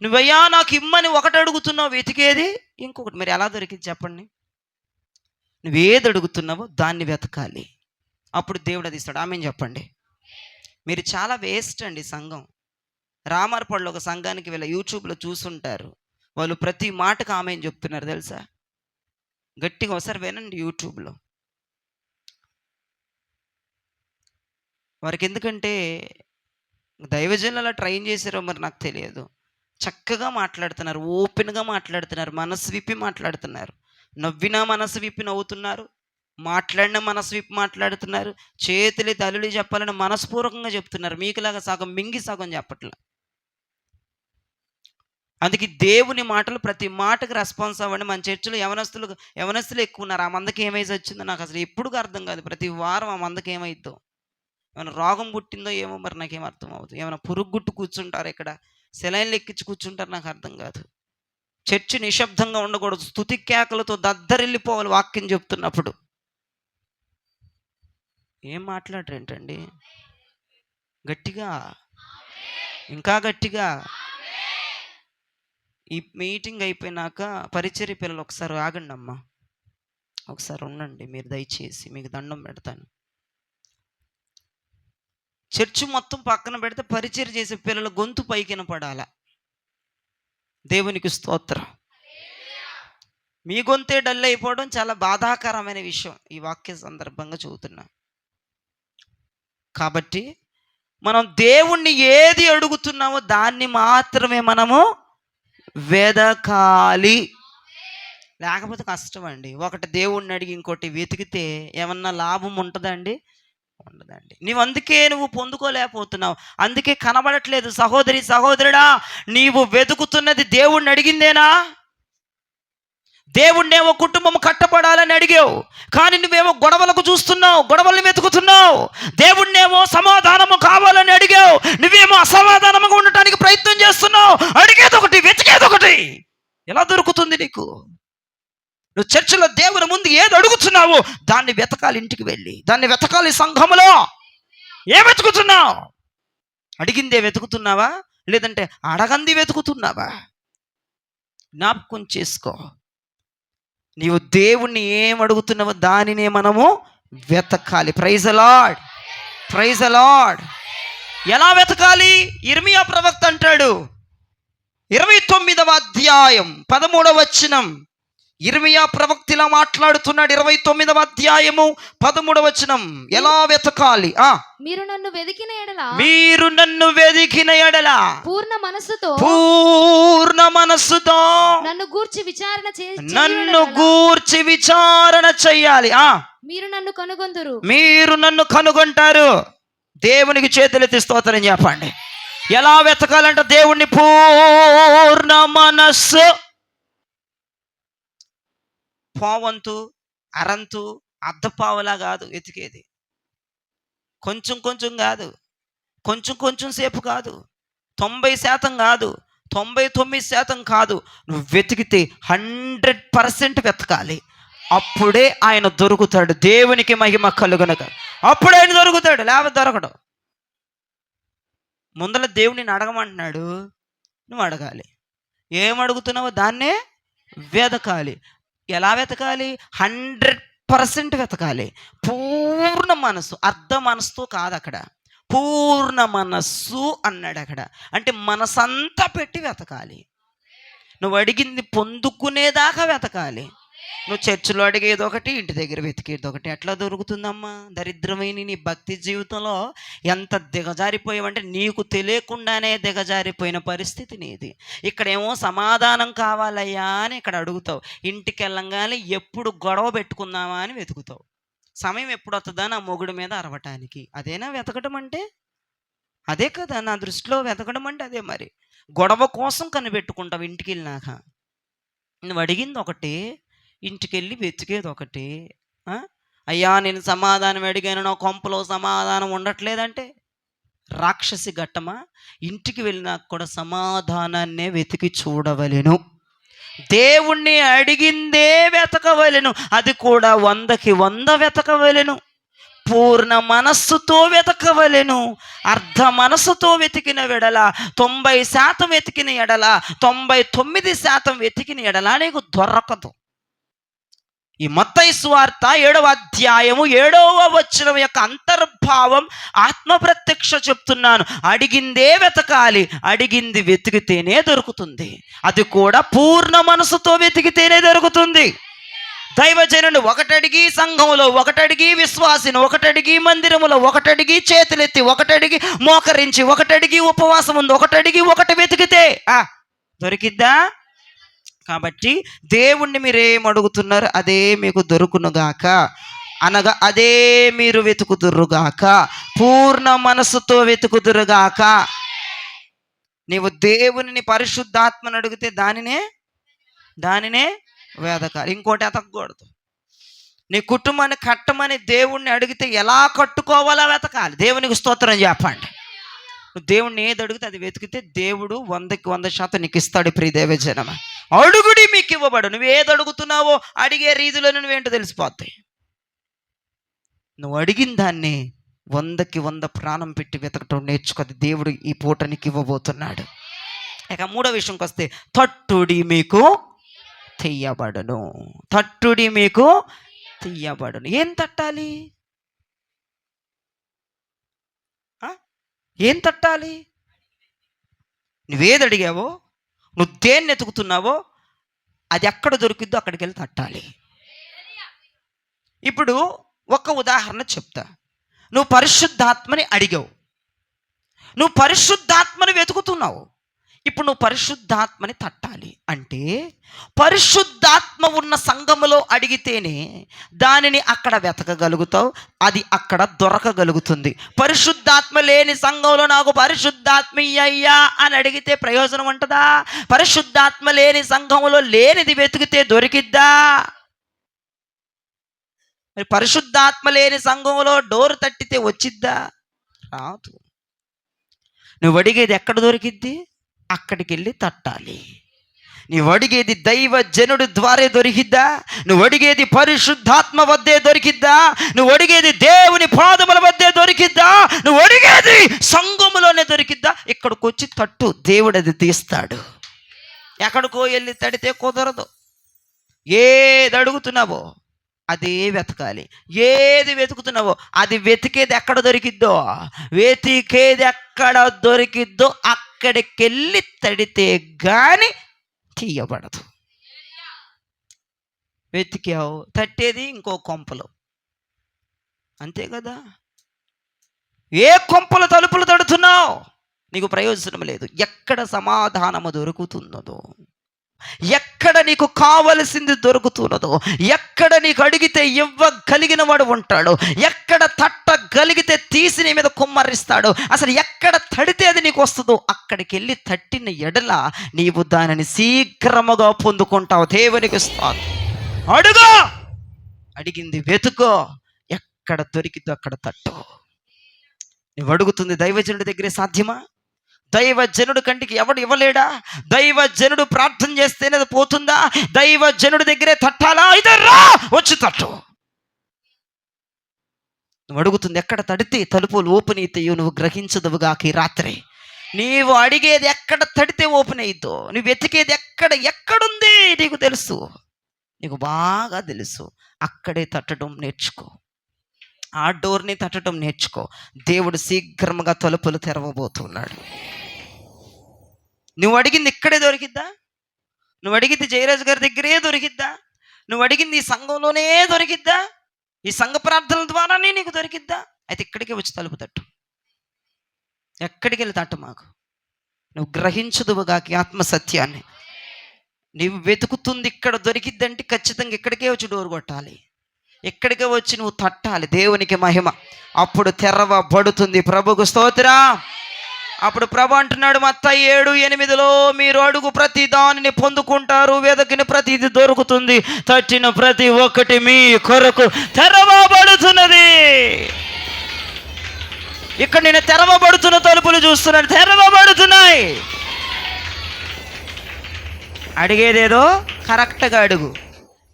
నువ్వయ్యా నాకు ఇమ్మని ఒకటి అడుగుతున్నావు, వెతికేది ఇంకొకటి. మరి ఎలా దొరికింది చెప్పండి? నువ్వేది అడుగుతున్నావో దాన్ని వెతకాలి, అప్పుడు దేవుడు అది ఇస్తాడు. ఆమెను చెప్పండి. మీరు చాలా వేస్ట్ అండి సంఘం. రామర్పల్లో ఒక సంఘానికి వెళ్ళి యూట్యూబ్లో చూసుంటారు, వాళ్ళు ప్రతి మాటకు ఆమెను చెప్తున్నారు తెలుసా. గట్టిగా ఒకసారి వినండి యూట్యూబ్లో. వారికి ఎందుకంటే దైవజనులు అలా ట్రైన్ చేశారో మరి నాకు తెలియదు, చక్కగా మాట్లాడుతున్నారు, ఓపెన్గా మాట్లాడుతున్నారు, మనసు విప్పి మాట్లాడుతున్నారు. నవ్వినా మనసు విప్పి నవ్వుతున్నారు, మాట్లాడినా మనసు విప్పి మాట్లాడుతున్నారు, చేతులు తల్లులు చెప్పాలని మనస్పూర్వకంగా చెప్తున్నారు. మీకులాగా సగం మింగి సగం చెప్పట్లే. అందుకే దేవుని మాటలు ప్రతి మాటకు రెస్పాన్స్ అవ్వండి. మన చర్చిలో యవనస్తులు ఎక్కువ ఉన్నారు. ఆ మందకి ఏమైతే వచ్చిందో నాకు అసలు ఎప్పుడు అర్థం కాదు. ప్రతి వారం ఆ మందకి ఏమైద్దో, ఏమైనా రోగం పుట్టిందో ఏమో మరి నాకేం అర్థం అవుతుంది. ఏమైనా పురుగు గుట్టు కూర్చుంటారు, ఇక్కడ సెలైన్లు ఎక్కించి కూర్చుంటారు, నాకు అర్థం కాదు. చర్చి నిశ్శబ్దంగా ఉండకూడదు, స్తుతి కేకలతో దద్దరిల్లిపోవాలి వాక్యం చెప్తున్నప్పుడు. ఏం మాట్లాడరేంటండి? గట్టిగా, ఇంకా గట్టిగా. ఈ మీటింగ్ అయిపోయినాక పరిచర్య పిల్లలు ఒకసారి ఆగండి అమ్మా, ఒకసారి ఉండండి మీరు దయచేసి, మీకు దండం పెడతాను. చర్చి మొత్తం పక్కన పెడితే పరిచర్య చేసే పిల్లల గొంతు పైకిన పడాల. దేవునికి స్తోత్రం. మీ గొంతే డల్ అయిపోవడం చాలా బాధాకరమైన విషయం. ఈ వాక్య సందర్భంగా చెబుతున్నా. కాబట్టి మనం దేవుణ్ణి ఏది అడుగుతున్నామో దాన్ని మాత్రమే మనము వెదకాలి. లేకపోతే కష్టం అండి. ఒకటి దేవుణ్ణి అడిగి ఇంకోటి వెతికితే ఏమన్నా లాభం ఉంటుందండి? ఉండదండి. అందుకే నువ్వు పొందుకోలేకపోతున్నావు, అందుకే కనబడట్లేదు. సహోదరి సహోదరుడా, నీవు వెతుకుతున్నది దేవుణ్ణి అడిగిందేనా? దేవుణ్ణేమో కుటుంబం కట్టబడాలని అడిగావు, కానీ నువ్వేమో గొడవలకు చూస్తున్నావు, గొడవల్ని వెతుకుతున్నావు. దేవుణ్ణేమో సమాధానము కావాలని అడిగావు, నువ్వేమో అసమాధానముగా ఉండటానికి ప్రయత్నం చేస్తున్నావు. అడిగేది ఒకటి, వెతికేది ఒకటి. ఎలా దొరుకుతుంది నీకు? నువ్వు చర్చిలో దేవుని ముందు ఏది అడుగుతున్నావో దాన్ని వెతకాలి, ఇంటికి వెళ్ళి దాన్ని వెతకాలి. సంఘములో ఏం వెతుకుతున్నావు? అడిగిందే వెతుకుతున్నావా? లేదంటే అడగంది వెతుకుతున్నావా? జ్ఞాపకం చేసుకో. నీవు దేవుణ్ణి ఏం అడుగుతున్నావో దానినే మనము వెతకాలి. Praise the lord, praise the lord. ఎలా వెతకాలి? ఇర్మియా ప్రవక్త అంటాడు 29వ అధ్యాయం 13వ వచనం. ఇర్మియా ప్రవక్త ఇలా మాట్లాడుతున్నాడు 29వ అధ్యాయము 13వ వచనం. ఎలా వెతకాలి? మీరు నన్ను వెదికిన ఎడల పూర్ణ మనస్సుతో నన్ను గూర్చి విచారణ చెయ్యాలి. మీరు నన్ను కనుగొంటారు. దేవునికి చేతులెత్తి స్తోత్రం చెప్పండి. ఎలా వెతకాలంటే దేవుణ్ణి పూర్ణ మనస్సు, పావంతు అరంతు అర్ధపావులా కాదు వెతికేది. కొంచెం కొంచెం కాదు, కొంచెం సేపు కాదు, 90% కాదు, 99% కాదు. నువ్వు వెతికితే 100% వెతకాలి. అప్పుడే ఆయన దొరుకుతాడు. దేవునికి మహిమ కలుగునక అప్పుడే ఆయన దొరుకుతాడు, లేకపోతే దొరకడు. ముందర దేవుడిని అడగమంటున్నాడు, నువ్వు అడగాలి. ఏం అడుగుతున్నావో దాన్నే వెతకాలి. ఎలా వెతకాలి? 100% వెతకాలి. పూర్ణ మనస్సు, అర్ధ మనస్సుతో కాదు, అక్కడ పూర్ణ మనస్సు అన్నాడు. అక్కడ అంటే మనసంతా పెట్టి వెతకాలి. నువ్వు అడిగింది పొందుకునేదాకా వెతకాలి. నువ్వు చర్చిలో అడిగేది ఒకటి, ఇంటి దగ్గర వెతికేది ఒకటి. ఎట్లా దొరుకుతుందమ్మా? దరిద్రమైన నీ భక్తి జీవితంలో ఎంత దిగజారిపోయావంటే నీకు తెలియకుండానే దిగజారిపోయిన పరిస్థితి నీది. ఇక్కడేమో సమాధానం కావాలయ్యా అని ఇక్కడ అడుగుతావు. ఇంటికి వెళ్ళంగానే ఎప్పుడు గొడవ పెట్టుకుందామా అని వెతుకుతావు. సమయం ఎప్పుడు వస్తుందా నా మొగుడు మీద అరవటానికి. అదేనా వెతకడం అంటే? అదే కదా నా దృష్టిలో వెతకడం అంటే. అదే మరి గొడవ కోసం కనిపెట్టుకుంటావు ఇంటికి వెళ్ళినాక. నువ్వు అడిగింది ఒకటి, ఇంటికి వెళ్ళి వెతికేది ఒకటి. అయ్యా నేను సమాధానం అడిగాను, నా కొంపలో సమాధానం ఉండట్లేదంటే రాక్షసి ఘట్టమా? ఇంటికి వెళ్ళినాక కూడా సమాధానాన్నే వెతికి చూడవలెను. దేవుణ్ణి అడిగిందే వెతకవలెను, అది కూడా 100కి 100 వెతకవలెను. పూర్ణ మనస్సుతో వెతకవలెను. అర్ధ మనస్సుతో వెతికిన ఎడల 90% వెతికిన ఎడల 99% వెతికిన ఎడల నీకు దొరకదు. ఈ మత్తయి సువార్త 7వ అధ్యాయము 7వ వచనం యొక్క అంతర్భావం ఆత్మ ప్రత్యక్ష చెప్తున్నాను. అడిగిందే వెతకాలి, అడిగింది వెతికితేనే దొరుకుతుంది. అది కూడా పూర్ణ మనసుతో వెతికితేనే దొరుకుతుంది. దైవజనుడు ఒకటడిగి సంఘంలో, ఒకటడిగి విశ్వాసిని, ఒకటడిగి మందిరములో, ఒకటడిగి చేతులెత్తి, ఒకటడిగి మోకరించి, ఒకటడిగి ఉపవాసం ఉంది, ఒకటడిగి ఒకటి వెతికితే దొరికిద్దా? కాబట్టి దేవుణ్ణి మీరేం అడుగుతున్నారు అదే మీకు దొరుకునుగాక, అనగా అదే మీరు వెతుకుదురుగాక, పూర్ణ మనసుతో వెతుకుదురుగాక. నీవు దేవుని పరిశుద్ధాత్మను అడిగితే దానినే వెతకాలి, ఇంకోటి ఎతకూడదు. నీ కుటుంబాన్ని కట్టమని దేవుణ్ణి అడిగితే ఎలా కట్టుకోవాలో వెతకాలి. దేవునికి స్తోత్రం చెప్పండి. నువ్వు దేవుణ్ణి ఏది అడిగితే అది వెతికితే దేవుడు 100కి 100% నీకు ఇస్తాడు. ప్రియ దేవజనమ, అడుగుడి మీకు ఇవ్వబడు. నువ్వు ఏది అడుగుతున్నావో అడిగే రీతిలో నువ్వేంటో తెలిసిపోతాయి. నువ్వు అడిగిన దాన్ని 100కి 100 ప్రాణం పెట్టి వెతకటం నేర్చుకోది. దేవుడు ఈ పూట నీకు ఇవ్వబోతున్నాడు. ఇక 3వ విషయంకి వస్తే, తట్టుడి మీకు తీయబడును. తట్టుడి మీకు తీయబడును. ఏం తట్టాలి? ఏం తట్టాలి? నువ్వేది అడిగావో, నువ్వు దేన్ని ఎతుకుతున్నావో అది ఎక్కడ దొరికిద్దో అక్కడికి వెళ్ళి తట్టాలి. ఇప్పుడు ఒక ఉదాహరణ చెప్తా. నువ్వు పరిశుద్ధాత్మని అడిగావు, నువ్వు పరిశుద్ధాత్మని వెతుకుతున్నావు. ఇప్పుడు నువ్వు పరిశుద్ధాత్మని తట్టాలి అంటే పరిశుద్ధాత్మ ఉన్న సంఘములో అడిగితేనే దానిని అక్కడ వెతకగలుగుతావు, అది అక్కడ దొరకగలుగుతుంది. పరిశుద్ధాత్మ లేని సంఘంలో నాకు పరిశుద్ధాత్మ అయ్యా అని అడిగితే ప్రయోజనం ఉంటుందా? పరిశుద్ధాత్మ లేని సంఘంలో లేనిది వెతికితే దొరికిద్దా? మరి పరిశుద్ధాత్మ లేని సంఘంలో డోర్ తట్టితే వచ్చిద్దా? రాదు. నువ్వు అడిగేది ఎక్కడ దొరికిద్ది? అక్కడికి వెళ్ళి తట్టాలి. నీవు అడిగేది దైవ జనుడి ద్వారే దొరికిద్దా? నువ్వు అడిగేది పరిశుద్ధాత్మ వద్దే దొరికిద్దా? నువ్వు అడిగేది దేవుని పాదముల వద్దే దొరికిద్దా? నువ్వు అడిగేది సంఘములోనే దొరికిద్దా? ఇక్కడికి వచ్చి తట్టు, దేవుడు అది తీస్తాడు. ఎక్కడికో వెళ్ళి తడితే కుదరదు. ఏది అడుగుతున్నావో అదే వెతకాలి. ఏది వెతుకుతున్నావో అది వెతికేది ఎక్కడ దొరికిద్దో, వెతికేది ఎక్కడ దొరికిద్దో అక్కడికి వెళ్ళి తడితే గాని తీయబడదు. వెతికావు, తట్టేది ఇంకో కొంపలో, అంతే కదా. ఏ కొంపల తలుపులు తడుతున్నావు, నీకు ప్రయోజనం లేదు. ఎక్కడ సమాధానము దొరుకుతున్నదో, ఎక్కడ నీకు కావలసింది దొరుకుతున్నదో, ఎక్కడ నీకు అడిగితే ఇవ్వగలిగిన వాడు ఉంటాడు, ఎక్కడ తట్టగలిగితే తీసి నీ మీద కుమ్మరిస్తాడు, అసలు ఎక్కడ తడితే అది నీకు వస్తుందో అక్కడికి వెళ్ళి తట్టిన ఎడల నీవు దానిని శీఘ్రముగా పొందుకుంటావు. దేవునికి స్తోత్రం. అడుగు, అడిగింది వెతుకో, ఎక్కడ దొరికిందో అక్కడ తట్టు. నువ్వు అడుగుతుంది దైవజనుడి దగ్గరే సాధ్యమా? దైవజనుడు కంటికి ఎవడు ఇవ్వలేడా? దైవజనుడు ప్రార్థన చేస్తేనే అది పోతుందా? దైవజనుడి దగ్గరే తట్టాలా? అయితే రా, వచ్చి తట్టు. నువ్వు అడుగుతుంది ఎక్కడ తడితే తలుపులు ఓపెన్ అవుతాయో నువ్వు గ్రహించదువుగాక. ఈ రాత్రి నీవు అడిగేది ఎక్కడ తడితే ఓపెన్ అవుతో, నువ్వు వెతికేది ఎక్కడుంది నీకు తెలుసు, నీకు బాగా తెలుసు. అక్కడే తట్టడం నేర్చుకో, ఆ డోర్ని తట్టడం నేర్చుకో. దేవుడు శీఘ్రముగా తలుపులు తెరవబోతున్నాడు. నువ్వు అడిగింది ఇక్కడే దొరికిద్దా? నువ్వు అడిగింది జయరాజు గారి దగ్గరే దొరికిద్దా? నువ్వు అడిగింది ఈ సంఘంలోనే దొరికిద్దా? ఈ సంఘ ప్రార్థనల ద్వారానే నీకు దొరికిద్దా? అయితే ఇక్కడికే వచ్చి తలుపు తట్టు. ఎక్కడికి వెళ్ళి తట్టు మాకు. నువ్వు గ్రహించదువుగాకి ఆత్మసత్యాన్ని. నువ్వు వెతుకుతుంది ఇక్కడ దొరికిద్దంటే ఖచ్చితంగా ఇక్కడికే వచ్చి డోర్ కొట్టాలి, ఇక్కడికే వచ్చి నువ్వు తట్టాలి. దేవునికి మహిమ. అప్పుడు తెరవబడుతుంది. ప్రభుకు స్తోత్రం. అప్పుడు ప్రభు అంటున్నాడు మత్తయి 7:8, మీరు అడుగు ప్రతి దానిని పొందుకుంటారు, వెదకిన ప్రతిది దొరుకుతుంది, తట్టిన ప్రతి ఒక్కటి మీ కొరకు తెరవబడుతున్నది. ఇక్కడ నేను తెరవబడుతున్న తలుపులు చూస్తున్నాను, తెరవబడుతున్నాయి. అడిగేదేదో కరెక్ట్గా అడుగు,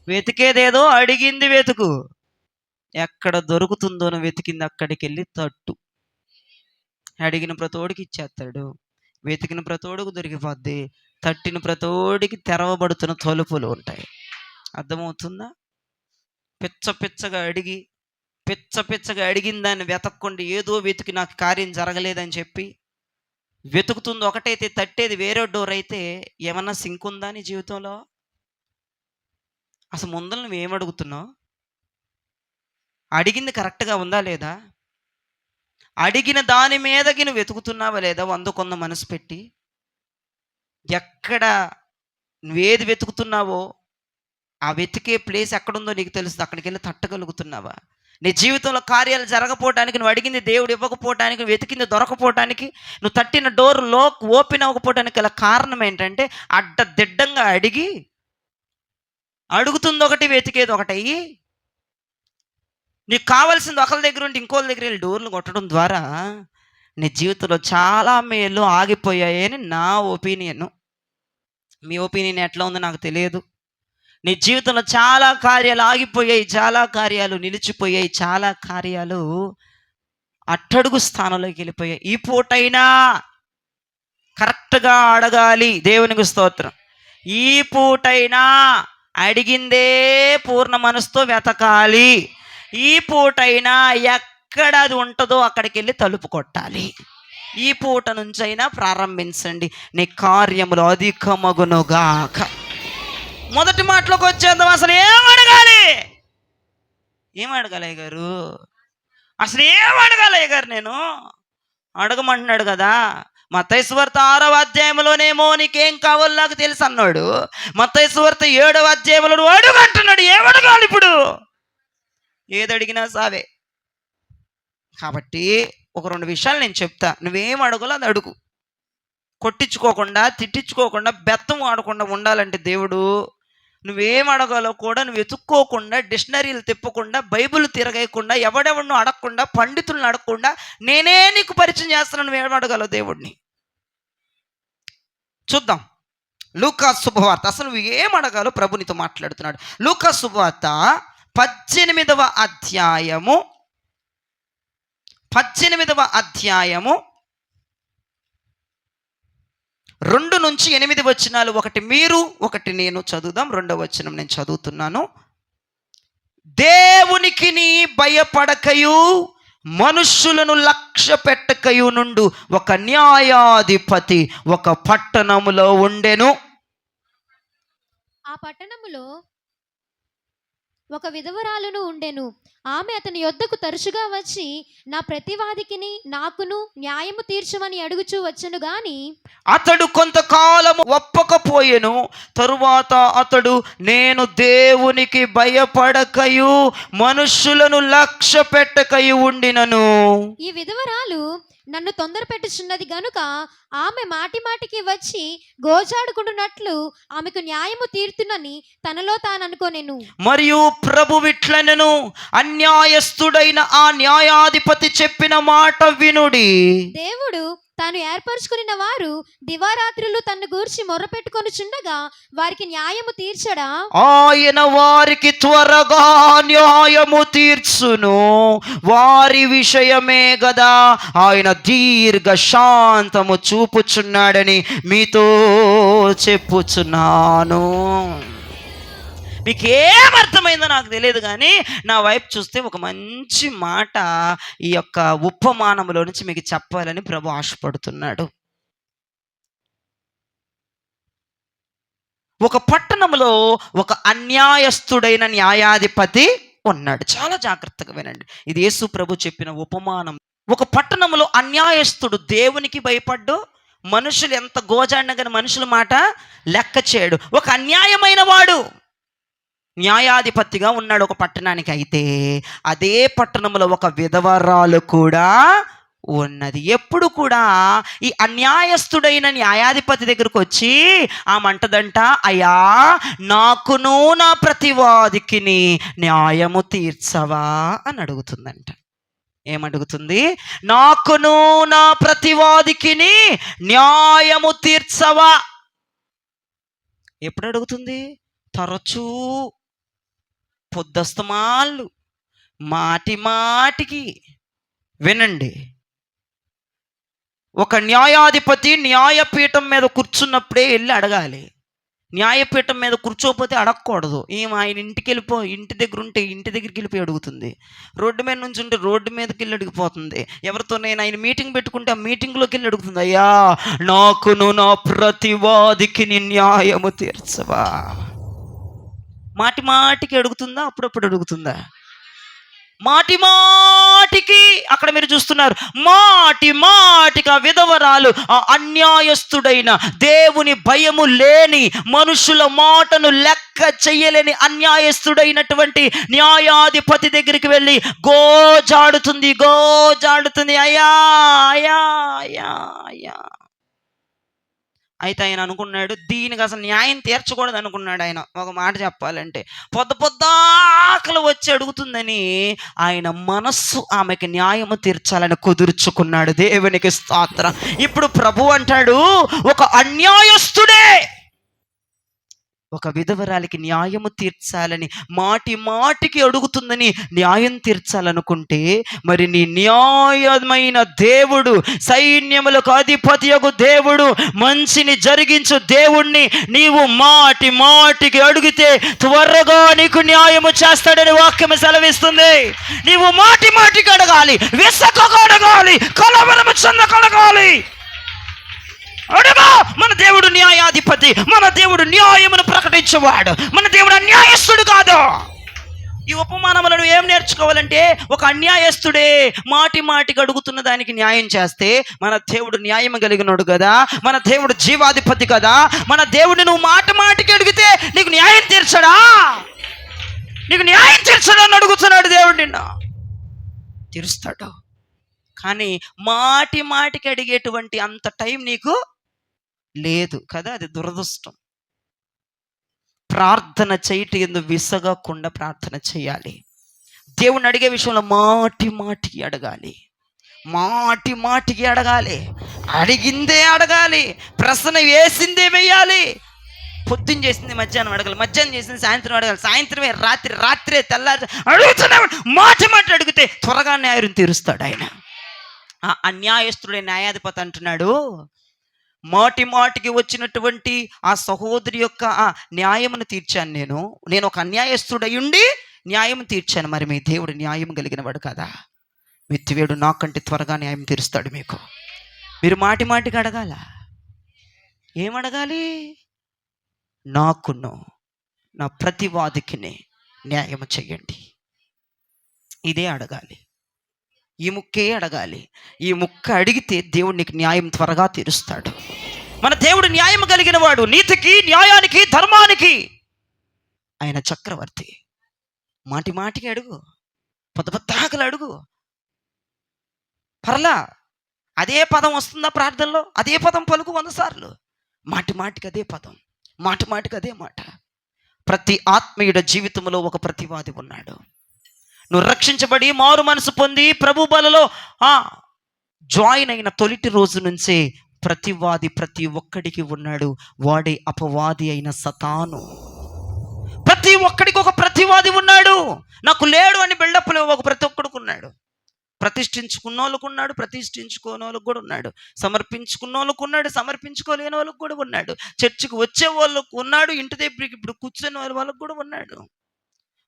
వెతికేదేదో అడిగింది వెతుకు. ఎక్కడ దొరుకుతుందో నువ్వు వెతికింది అక్కడికి వెళ్ళి తట్టు. అడిగిన ప్రతోడికి ఇచ్చేస్తాడు, వెతికిన ప్రతోడికి దొరికిపోద్ది, తట్టిన ప్రతోడికి తెరవబడుతున్న తలుపులు ఉంటాయి. అర్థమవుతుందా? పిచ్చగా అడిగిన దాన్ని వెతక్కుండా ఏదో వెతికి నాకు కార్యం జరగలేదని చెప్పి వెతుకుతుంది ఒకటైతే తట్టేది వేరే డోర్ అయితే ఏమన్నా సింక్ ఉందా నీ జీవితంలో? అసలు ముందర నువ్వేం అడుగుతున్నావు? అడిగింది కరెక్ట్గా ఉందా లేదా? అడిగిన దాని మీదకి నువ్వు వెతుకుతున్నావా లేదా? 100 మనసు పెట్టి ఎక్కడ నువ్వేది వెతుకుతున్నావో ఆ వెతికే ప్లేస్ ఎక్కడుందో నీకు తెలుస్తుంది, అక్కడికి వెళ్ళి తట్టగలుగుతున్నావా? నీ జీవితంలో కార్యాలు జరగపోవటానికి, నువ్వు అడిగింది దేవుడు ఇవ్వకపోవటానికి, నువ్వు వెతికింది దొరకపోవటానికి, నువ్వు తట్టిన డోర్ ఓపెన్ అవ్వకపోవటానికి గల కారణం ఏంటంటే అడ్డదిడ్డంగా అడుగుతుంది ఒకటి, వెతికేది ఒకటి అయ్యి నీకు కావాల్సింది ఒకరి దగ్గర ఉంటే ఇంకోళ్ళ దగ్గర వెళ్ళి డోర్లు కొట్టడం ద్వారా నీ జీవితంలో చాలా మేలు ఆగిపోయాయని నా ఒపీనియన్. మీ ఒపీనియన్ ఎట్లా ఉందో నాకు తెలియదు. నీ జీవితంలో చాలా కార్యాలు ఆగిపోయాయి, చాలా కార్యాలు నిలిచిపోయాయి, చాలా కార్యాలు అట్టడుగు స్థానంలోకి వెళ్ళిపోయాయి. ఈ పూటైనా కరెక్ట్గా అడగాలి. దేవునికి స్తోత్రం. ఈ పూటైనా అడిగిందే పూర్ణ మనసుతో వెతకాలి. ఈ పూటైనా ఎక్కడ అది ఉంటుందో అక్కడికి వెళ్ళి తలుపు కొట్టాలి. ఈ పూట నుంచైనా ప్రారంభించండి, నీ కార్యములు అధికమగునుగాక. మొదటి మాటలోకి వచ్చేద్దాం. అసలు ఏం అడగాలి గారు? అసలు ఏం అడగాలి గారు? నేను అడగమంటున్నాడు కదా. మత్తయి సువార్త 6వ అధ్యాయంలోనేమో నీకేం కావాలో నాకు తెలుసు అన్నాడు. మత్తయి సువార్త 7వ అధ్యాయంలో అడుగు అంటున్నాడు. ఏమడగాలి ఇప్పుడు? ఏది అడిగినా సావే. కాబట్టి ఒక 2 విషయాలు నేను చెప్తా. నువ్వేం అడగాలో అది అడుగు. కొట్టించుకోకుండా, తిట్టించుకోకుండా, బెత్తం ఆడకుండా ఉండాలంటే దేవుడు నువ్వేం అడగాలో కూడా నువ్వు వెతుక్కోకుండా, డిక్షనరీలు తిప్పకుండా, బైబిల్ తిరగేయకుండా, ఎవడెవడినో అడగకుండా, పండితులను అడగకుండా నేనే నీకు పరిచయం చేస్తున్నాను. నువ్వేం అడగాలో దేవుడిని చూద్దాం. లూకా శుభవార్త, అసలు నువ్వు ఏం అడగాలో ప్రభు నీతో మాట్లాడుతున్నాడు. లూకా శుభవార్త 18వ అధ్యాయము 2 నుంచి 8 వచనాలు, ఒకటి మీరు ఒకటి నేను చదువుదాం. 2వ వచనం నేను చదువుతున్నాను. దేవునికి నీ భయపడకయు మనుష్యులను లక్ష్య పెట్టకయు నుండు ఒక న్యాయాధిపతి ఒక పట్టణములో ఉండెను. ఆ పట్టణములో ఒక విధవరాలును ఉండెను. ఆమె అతని యొద్దకు తరచుగా వచ్చి నా ప్రతివాదికిని నాకును న్యాయము తీర్చమని అడుగుచూ వచ్చెను గాని అతడు కొంతకాలము ఒప్పకపోయెను. తరువాత అతడు, నేను దేవునికి భయపడకయు మనుష్యులను లక్ష్య పెట్టకయు ఉండినను. ఈ విధవరాలు నన్ను తొందర పెట్టుచున్నది గనుక ఆమె మాటి మాటికి వచ్చి గోజాడుకుంటున్నట్లు ఆమెకు న్యాయము తీర్తునని తనలో తాను అనుకోనెను. మరియు ప్రభువిట్లనెను, అన్యాయస్తుడైన ఆ న్యాయాధిపతి చెప్పిన మాట వినుడి. దేవుడు తాను ఏర్పరచుకున్న వారు దివారాత్రులు తన్ను గూర్చి మొర్రపెట్టుకొనుచుండగా వారికి న్యాయము తీర్చడా? ఆయన వారికి త్వరగా న్యాయము తీర్చును. వారి విషయమే గదా ఆయన దీర్ఘ శాంతము చూపుచున్నాడని మీతో చెప్పుచున్నాను. మీకు ఏమర్థమైందో నాకు తెలియదు, కానీ నా వైపు చూస్తే ఒక మంచి మాట ఈ యొక్క ఉపమానంలో నుంచి మీకు చెప్పాలని ప్రభు ఆశపడుతున్నాడు. ఒక పట్టణంలో ఒక అన్యాయస్తుడైన న్యాయాధిపతి ఉన్నాడు. చాలా జాగ్రత్తగా వినండి, ఇది యేసు ప్రభు చెప్పిన ఉపమానం. ఒక పట్టణంలో అన్యాయస్తుడు దేవునికి భయపడ్డు, మనుషులు ఎంత గోజాడినా కానీ మనుషుల మాట లెక్క చేయడు. ఒక అన్యాయమైన వాడు న్యాయాధిపతిగా ఉన్నాడు ఒక పట్టణానికి. అయితే అదే పట్టణంలో ఒక విధవరాలు కూడా ఉన్నది. ఎప్పుడు కూడా ఈ అన్యాయస్తుడైన న్యాయాధిపతి దగ్గరకు వచ్చి ఆమంటదంట, అయ్యా నాకును నా ప్రతివాదికి న్యాయము తీర్చవా అని అడుగుతుందంట. ఏమడుగుతుంది? నాకును నా ప్రతివాదికి న్యాయము తీర్చవా. ఎప్పుడు అడుగుతుంది? తరచూ, పొద్దస్తమాళ్ళు, మాటి మాటికి. వినండి, ఒక న్యాయాధిపతి న్యాయపీఠం మీద కూర్చున్నప్పుడే వెళ్ళి అడగాలి. న్యాయపీఠం మీద కూర్చోకపోతే అడగకూడదు. ఆయన ఇంటికి ఇంటి దగ్గర ఉంటే ఇంటి దగ్గరికి వెళ్ళిపోయి అడుగుతుంది. రోడ్డు మీద నుంచి ఉంటే రోడ్డు మీదకి వెళ్ళి అడిగిపోతుంది. ఎవరితోనైనా ఆయన మీటింగ్ పెట్టుకుంటే ఆ మీటింగ్లోకి వెళ్ళి అడుగుతుంది, అయ్యా నాకును నా ప్రతివాదికి న్యాయము తీర్చవా. మాటి మాటికి అడుగుతుందా? అప్పుడప్పుడు అడుగుతుందా? మాటి మాటికి. అక్కడ మీరు చూస్తున్నారు, మాటి మాటికి ఆ విధవరాలు, ఆ అన్యాయస్తుడైన దేవుని భయము లేని మనుషుల మాటను లెక్క చెయ్యలేని అన్యాయస్తుడైనటువంటి న్యాయాధిపతి దగ్గరికి వెళ్ళి గోజాడుతుంది. అయ్యా అయ్యా అయ్యా అయ్యా. అయితే ఆయన అనుకున్నాడు, దీనికి అసలు న్యాయం తీర్చకూడదు అనుకున్నాడు. ఆయన ఒక మాట చెప్పాలంటే పొద్దాకలు వచ్చి అడుగుతుందని ఆయన మనస్సు ఆమెకి న్యాయము తీర్చాలని కుదుర్చుకున్నాడు. దేవునికి స్తోత్రం. ఇప్పుడు ప్రభు అంటాడు, ఒక అన్యాయస్తుడే ఒక విధవరాలికి న్యాయము తీర్చాలని మాటి మాటికి అడుగుతుందని న్యాయం తీర్చాలనుకుంటే, మరి నీ న్యాయమైన దేవుడు, సైన్యములకు అధిపతియగు దేవుడు, మంచిని జరిగించు దేవుణ్ణి నీవు మాటి మాటికి అడిగితే త్వరగా నీకు న్యాయము చేస్తాడని వాక్యము సెలవిస్తుంది. నీవు మాటి మాటికి అడగాలి, విసకగా అడగాలి, కలవరము చెందక అడగాలి. అడుగు. మన దేవుడు న్యాయాధిపతి, మన దేవుడు న్యాయమును ప్రకటించేవాడు, మన దేవుడు అన్యాయస్తుడు కాదు. ఈ ఉపమానములను ఏం నేర్చుకోవాలంటే, ఒక అన్యాయస్తుడే మాటి మాటికి అడుగుతున్న దానికి న్యాయం చేస్తే, మన దేవుడు న్యాయం కలిగినోడు కదా, మన దేవుడు జీవాధిపతి కదా. మన దేవుడు నువ్వు మాటి మాటికి అడిగితే నీకు న్యాయం తీర్చడా? నీకు న్యాయం తీర్చడని అడుగుతున్నాడు దేవుడు, నిన్ను తీరుస్తాడు. కానీ మాటి మాటికి అడిగేటువంటి అంత టైం నీకు లేదు కదా, అది దురదృష్టం. ప్రార్థన చేయటం ఎందు విసగకుండా ప్రార్థన చేయాలి. దేవుణ్ణి అడిగే విషయంలో మాటి మాటికి అడగాలి, మాటి మాటికి అడగాలి, అడిగిందే అడగాలి, ప్రశ్న వేసిందే వేయాలి. పొద్దున్న చేసింది మధ్యాహ్నం అడగాలి, మధ్యాహ్నం చేసింది సాయంత్రం అడగాలి, సాయంత్రమే రాత్రే తెల్లారి అడుగుతున్నా. మాట అడిగితే త్వరగా న్యాయం తీరుస్తాడు ఆయన. ఆ అన్యాయస్తుడే న్యాయాధిపతి అంటున్నాడు, మాటికి వచ్చినటువంటి ఆ సహోదరి యొక్క ఆ న్యాయమును తీర్చాను. నేను ఒక అన్యాయస్తుడయుండి న్యాయం తీర్చాను. మరి మీ దేవుడు న్యాయం కలిగిన వాడు కదా, మిత్తివేడు నాకంటే త్వరగా న్యాయం తీరుస్తాడు మీకు. మీరు మాటికి అడగాల. ఏమడగాలి? నాకును నా ప్రతివాదికిని న్యాయం చెయ్యండి. ఇదే అడగాలి. ఈ ముక్కే అడగాలి. ఈ ముక్క అడిగితే దేవుడు నీకు న్యాయం త్వరగా తీరుస్తాడు. మన దేవుడు న్యాయం కలిగిన వాడు, నీతికి, న్యాయానికి, ధర్మానికి ఆయన చక్రవర్తి. మాటికి అడుగు, పొద్దుపొద్దాకలు అడుగు. పర్లా అదే పదం వస్తుందా ప్రార్థనలో? అదే పదం పలుకు 100 సార్లు. మాటికి అదే పదం, మాటికి అదే మాట. ప్రతి ఆత్మీయుడ జీవితంలో ఒక ప్రతివాది ఉన్నాడు. నువ్వు రక్షించబడి మారు మనసు పొంది ప్రభు బలలో జాయిన్ అయిన తొలిటి రోజు నుంచే ప్రతివాది ప్రతి ఒక్కడికి ఉన్నాడు. వాడే అపవాది అయిన సతాను. ప్రతి ఒక్కడికి ఒక ప్రతివాది ఉన్నాడు. నాకు లేడు అని బిల్డప్లో ఒక ప్రతి ఒక్కడికి ఉన్నాడు. ప్రతిష్ఠించుకున్న వాళ్ళకు ఉన్నాడు, ప్రతిష్ఠించుకోని వాళ్ళకు కూడా ఉన్నాడు. సమర్పించుకున్న వాళ్ళకు ఉన్నాడు, సమర్పించుకోలేని వాళ్ళకు కూడా ఉన్నాడు. చర్చికి వచ్చే వాళ్ళకు ఉన్నాడు, ఇంటి దగ్గరికి ఇప్పుడు కూర్చొని వాళ్ళకు కూడా ఉన్నాడు.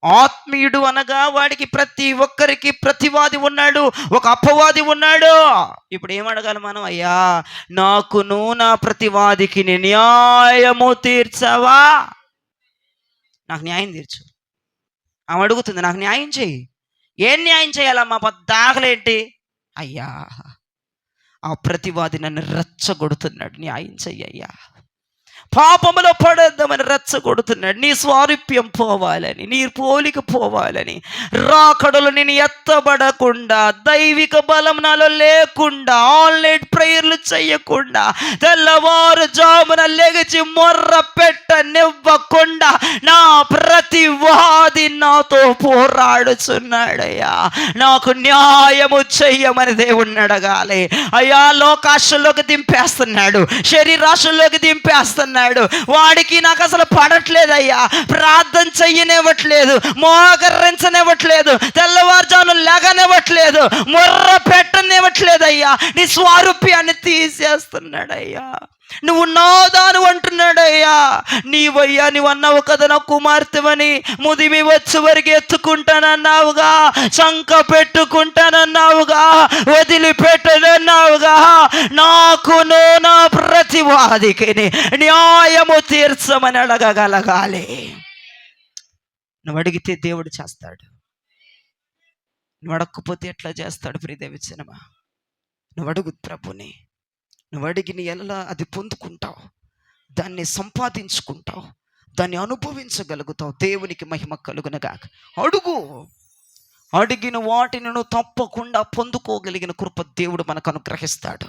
ఆత్మీయుడు అనగా వాడికి ప్రతి ఒక్కరికి ప్రతివాది ఉన్నాడు, ఒక అపవాది ఉన్నాడు. ఇప్పుడు ఏమడగాలి మనం? అయ్యా, నాకును నా ప్రతివాదికి న్యాయము తీర్చవా? నాకు న్యాయం తీర్చు. ఆమె అడుగుతుంది, నాకు న్యాయం చెయ్యి. ఏం న్యాయం చేయాలమ్మా? పొద్దాకలేంటి? అయ్యా, ఆ ప్రతివాది నన్ను రెచ్చగొడుతున్నాడు, న్యాయం చెయ్యయ్యా. పాపములో పడద్దామని రెచ్చగొడుతున్నాడు. నీ స్వారూప్యం పోవాలని, నీ పోలిక పోవాలని, రాకడలు నేను ఎత్తబడకుండా, దైవిక బలం నాలో లేకుండా, ఆన్లైన్ ప్రేయర్లు చేయకుండా, తెల్లవారుజామున లెగిచి మొర్ర పెట్టనివ్వకుండా నా ప్రతివాది నాతో పోరాడుచున్నాడయ్యా. నాకు న్యాయము చెయ్యమని దేవుణ్ణి అడగాలి. అయ్యా, లోకాశల్లోకి దింపేస్తున్నాడు, శరీరాశల్లోకి దింపేస్తున్నాడు. వాడికి నాకు అసలు పడట్లేదయ్యా, ప్రార్థన చెయ్యనివ్వట్లేదు, మోకరించనివ్వట్లేదు, తెల్లవారుజామున లేగనివ్వట్లేదు, మొర్ర పెట్టనివ్వట్లేదయ్యా. నీ స్వారూప్యాన్ని తీసేస్తున్నాడయ్యా. నువ్వు నాదాను అంటున్నాడయ్యా. నీవయ్యా, నువ్వు అన్నావు కదా, నా కుమార్తెవని ముదిమి వచ్చే వరకు ఎత్తుకుంటానన్నావుగా, చంక పెట్టుకుంటానన్నావుగా, వదిలిపెట్టనన్నావుగా. నాకును నా ప్రతివాదికి న్యాయము తీర్చమని అడగగలగాలి. నువ్వు అడిగితే దేవుడు చేస్తాడు. నువ్వు అడగకపోతే ఎట్లా చేస్తాడు? ప్రియదేవచనమా, నువ్వు అడుగు ప్రభుని. నువ్వు అడిగిన ఎలా అది పొందుకుంటావు, దాన్ని సంపాదించుకుంటావు, దాన్ని అనుభవించగలుగుతావు. దేవునికి మహిమ కలుగునగా. అడుగు. అడిగిన వాటిని నువ్వు తప్పకుండా పొందుకోగలిగిన కృప దేవుడు మనకు అనుగ్రహిస్తాడు.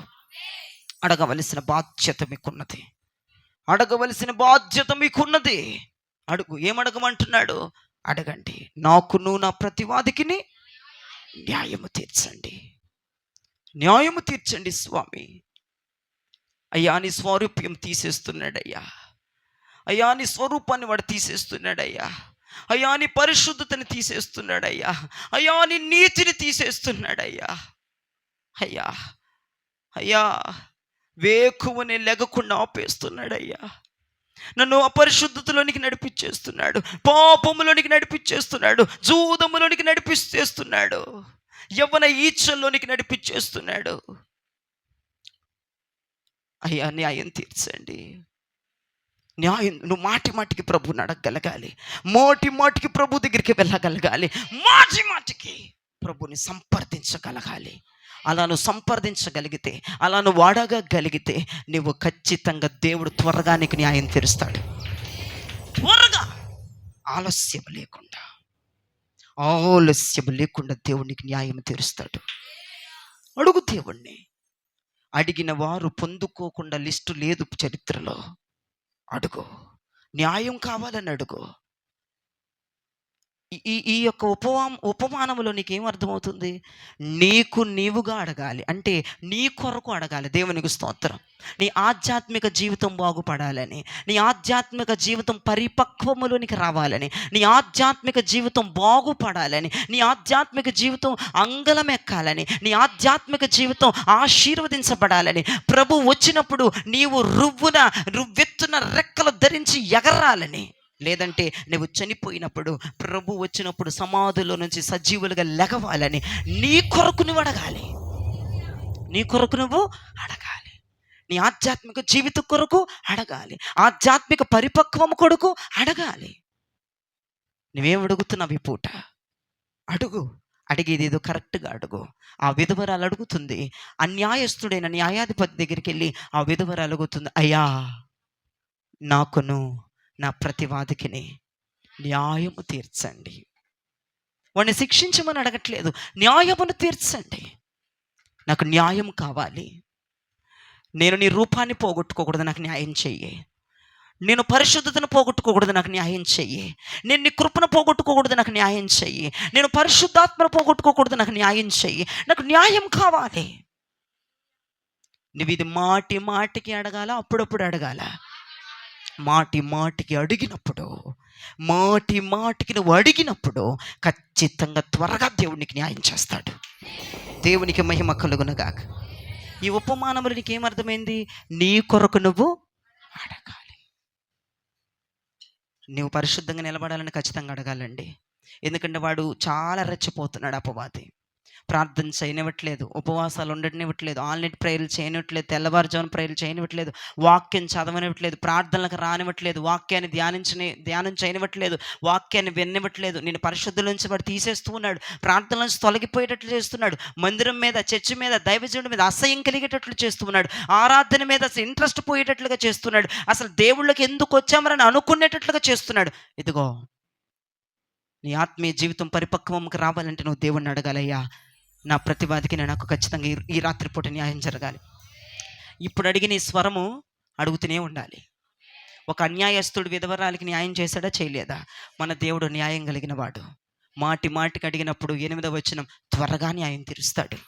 అడగవలసిన బాధ్యత మీకున్నది. అడగవలసిన బాధ్యత మీకున్నది. అడుగు. ఏమడగమంటున్నాడు? అడగండి. నాకును నా ప్రతివాదికి న్యాయము తీర్చండి. న్యాయము తీర్చండి స్వామి. అయ్యా, నీ స్వరూప్యం తీసేస్తున్నాడయ్యా. అయ్యా, నీ స్వరూపాన్ని వాడు తీసేస్తున్నాడయ్యా. అయ్యా, నీ పరిశుద్ధతని తీసేస్తున్నాడయ్యా. అయ్యా, నీ నీతిని తీసేస్తున్నాడయ్యా. అయ్యా అయ్యా వేకువని లెగకుండా ఆపేస్తున్నాడయ్యా. నన్ను అపరిశుద్ధతలోనికి నడిపించేస్తున్నాడు, పాపములోనికి నడిపించేస్తున్నాడు, జూదములోనికి నడిపించేస్తున్నాడు, యవ్వన ఈచ్ఛల్లోనికి నడిపించేస్తున్నాడు. అయ్యా, న్యాయం తీర్చండి. న్యాయం. నువ్వు మాటికి ప్రభుని అడగగలగాలి, మాటికి ప్రభు దగ్గరికి వెళ్ళగలగాలి, మాటికి ప్రభుని సంప్రదించగలగాలి. అలా నువ్వు సంప్రదించగలిగితే, అలా నువ్వు వాడగలిగితే, నువ్వు ఖచ్చితంగా దేవుడు త్వరగా నీకు న్యాయం తీరుస్తాడు. త్వరగా, ఆలస్యం లేకుండా దేవుడు నీకు న్యాయం తీరుస్తాడు. అడుగు దేవుణ్ణి. అడిగిన వారు పొందుకోకుండా లిస్టు లేదు చరిత్రలో. అడుగు. న్యాయం కావాలని అడుగు. ఈ ఈ ఈ యొక్క ఉపమానములో నీకేం అర్థమవుతుంది? నీకు నీవుగా అడగాలి. అంటే నీ కొరకు అడగాలి. దేవునికి స్తోత్రం. నీ ఆధ్యాత్మిక జీవితం బాగుపడాలని, నీ ఆధ్యాత్మిక జీవితం పరిపక్వములోనికి రావాలని, నీ ఆధ్యాత్మిక జీవితం బాగుపడాలని, నీ ఆధ్యాత్మిక జీవితం అంగళమెక్కాలని, నీ ఆధ్యాత్మిక జీవితం ఆశీర్వదించబడాలని, ప్రభు వచ్చినప్పుడు నీవు రువ్వెత్తున రెక్కలు ధరించి ఎగరాలని, లేదంటే నువ్వు చనిపోయినప్పుడు ప్రభు వచ్చినప్పుడు సమాధిలో నుంచి సజీవులుగా లెగవాలని నీ కొరకు నువ్వు అడగాలి. నీ కొరకు నువ్వు అడగాలి. నీ ఆధ్యాత్మిక జీవితం కొరకు అడగాలి. ఆధ్యాత్మిక పరిపక్వం కొరకు అడగాలి. నువ్వేం అడుగుతున్నావు ఈ పూట? అడుగు. అడిగేది ఏదో కరెక్ట్గా అడుగు. ఆ విధవరాలు అడుగుతుంది, అన్యాయస్తుడైన న్యాయాధిపతి దగ్గరికి వెళ్ళి ఆ విధవరాలు అడుగుతుంది, అయ్యా నాకును నా ప్రతివాదికిని న్యాయము తీర్చండి. వాడిని శిక్షించమని అడగట్లేదు, న్యాయమును తీర్చండి. నాకు న్యాయం కావాలి. నేను నీ రూపాన్ని పోగొట్టుకోకూడదు, నాకు న్యాయం చెయ్యి. నేను పరిశుద్ధతను పోగొట్టుకోకూడదు, నాకు న్యాయం చెయ్యి. నేను నీ కృపను పోగొట్టుకోకూడదు, నాకు న్యాయం చెయ్యి. నేను పరిశుద్ధాత్మను పోగొట్టుకోకూడదు, నాకు న్యాయం చెయ్యి. నాకు న్యాయం కావాలి. నువ్వు ఇది మాటి మాటికి అడగాల, అప్పుడప్పుడు అడగాల. మాటి మాటికి అడిగినప్పుడు, మాటి మాటికి నువ్వు అడిగినప్పుడు ఖచ్చితంగా త్వరగా దేవునికి న్యాయం చేస్తాడు. దేవునికి మహిమ కలుగునుగాక. ఈ ఉపమానములు నీకు ఏమర్థమైంది? నీ కొరకు నువ్వు అడగాలి. నువ్వు పరిశుద్ధంగా నిలబడాలని ఖచ్చితంగా అడగాలండి. ఎందుకంటే వాడు చాలా రెచ్చిపోతున్నాడు అపవాది. ప్రార్థన చేయనివ్వట్లేదు, ఉపవాసాలు ఉండనివ్వట్లేదు, ఆల్నైట్ ప్రేయర్లు చేయనివ్వట్లేదు, తెల్లవారుజామున ప్రేయర్లు చేయనివ్వట్లేదు, వాక్యం చదవనివ్వట్లేదు, ప్రార్థనలకు రానివ్వట్లేదు, వాక్యాన్ని ధ్యానం చేయనివ్వట్లేదు, వాక్యాన్ని వినివ్వట్లేదు. నేను పరిశుద్ధుల నుంచి వాడు తీసేస్తూ ఉన్నాడు. ప్రార్థన నుంచి తొలగిపోయేటట్లు చేస్తున్నాడు. మందిరం మీద, చర్చి మీద, దైవజనుడి మీద అసహ్యం కలిగేటట్లు చేస్తూ ఉన్నాడు. ఆరాధన మీద అసలు ఇంట్రెస్ట్ పోయేటట్లుగా చేస్తున్నాడు. అసలు దేవుళ్ళకి ఎందుకు వచ్చామని అనుకునేటట్లుగా చేస్తున్నాడు. ఇదిగో నీ ఆత్మీయ జీవితం పరిపక్వంకి రావాలంటే నువ్వు దేవుణ్ణి అడగాలయ్యా, నా ప్రతివాదికి నాకు ఖచ్చితంగా ఈ రాత్రిపూట న్యాయం జరగాలి. ఇప్పుడు అడిగిన ఈ స్వరము అడుగుతూనే ఉండాలి. ఒక అన్యాయస్తుడు విధవరాలికి న్యాయం చేశాడా, చేయలేదా? మన దేవుడు న్యాయం కలిగిన వాడు. మాటి మాటికి అడిగినప్పుడు 8వ వచనం, త్వరగా న్యాయం తీరుస్తాడు.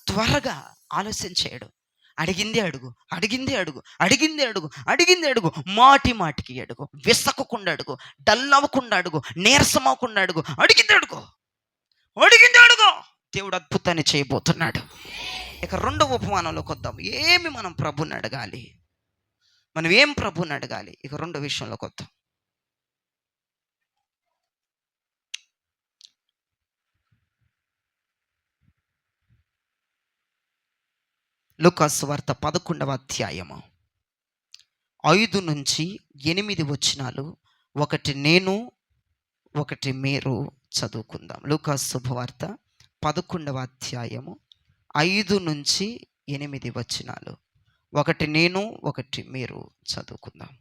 త్వరగా ఆలస్యం చేయడు. అడిగిందే అడుగు, అడిగిందే అడుగు, అడిగిందే అడుగు, అడిగిందే అడుగు, మాటి మాటికి అడుగు, విసకకుండా అడుగు, డల్ అవ్వకుండా అడుగు, నీరసం అవ్వకుండా అడుగు, అడిగిందే అడుగు, అడిగిందే అడుగు. దేవుడు అద్భుతాన్ని చేయబోతున్నాడు. ఇక 2వ ఉపమానంలోకి వద్దాం. ఏమి మనం ప్రభుని అడగాలి? మనం ఏం ప్రభుని అడగాలి? ఇక 2వ విషయంలోకి వద్దాం. లూకాసు వార్త 11వ అధ్యాయము 5 నుంచి 8 వచనాలు, ఒకటి నేను ఒకటి మీరు చదువుకుందాం. లూకాసు శుభవార్త 11వ అధ్యాయము 5 నుంచి 8 వచనాలు, ఒకటి నేను ఒకటి మీరు చదువుకుందాం.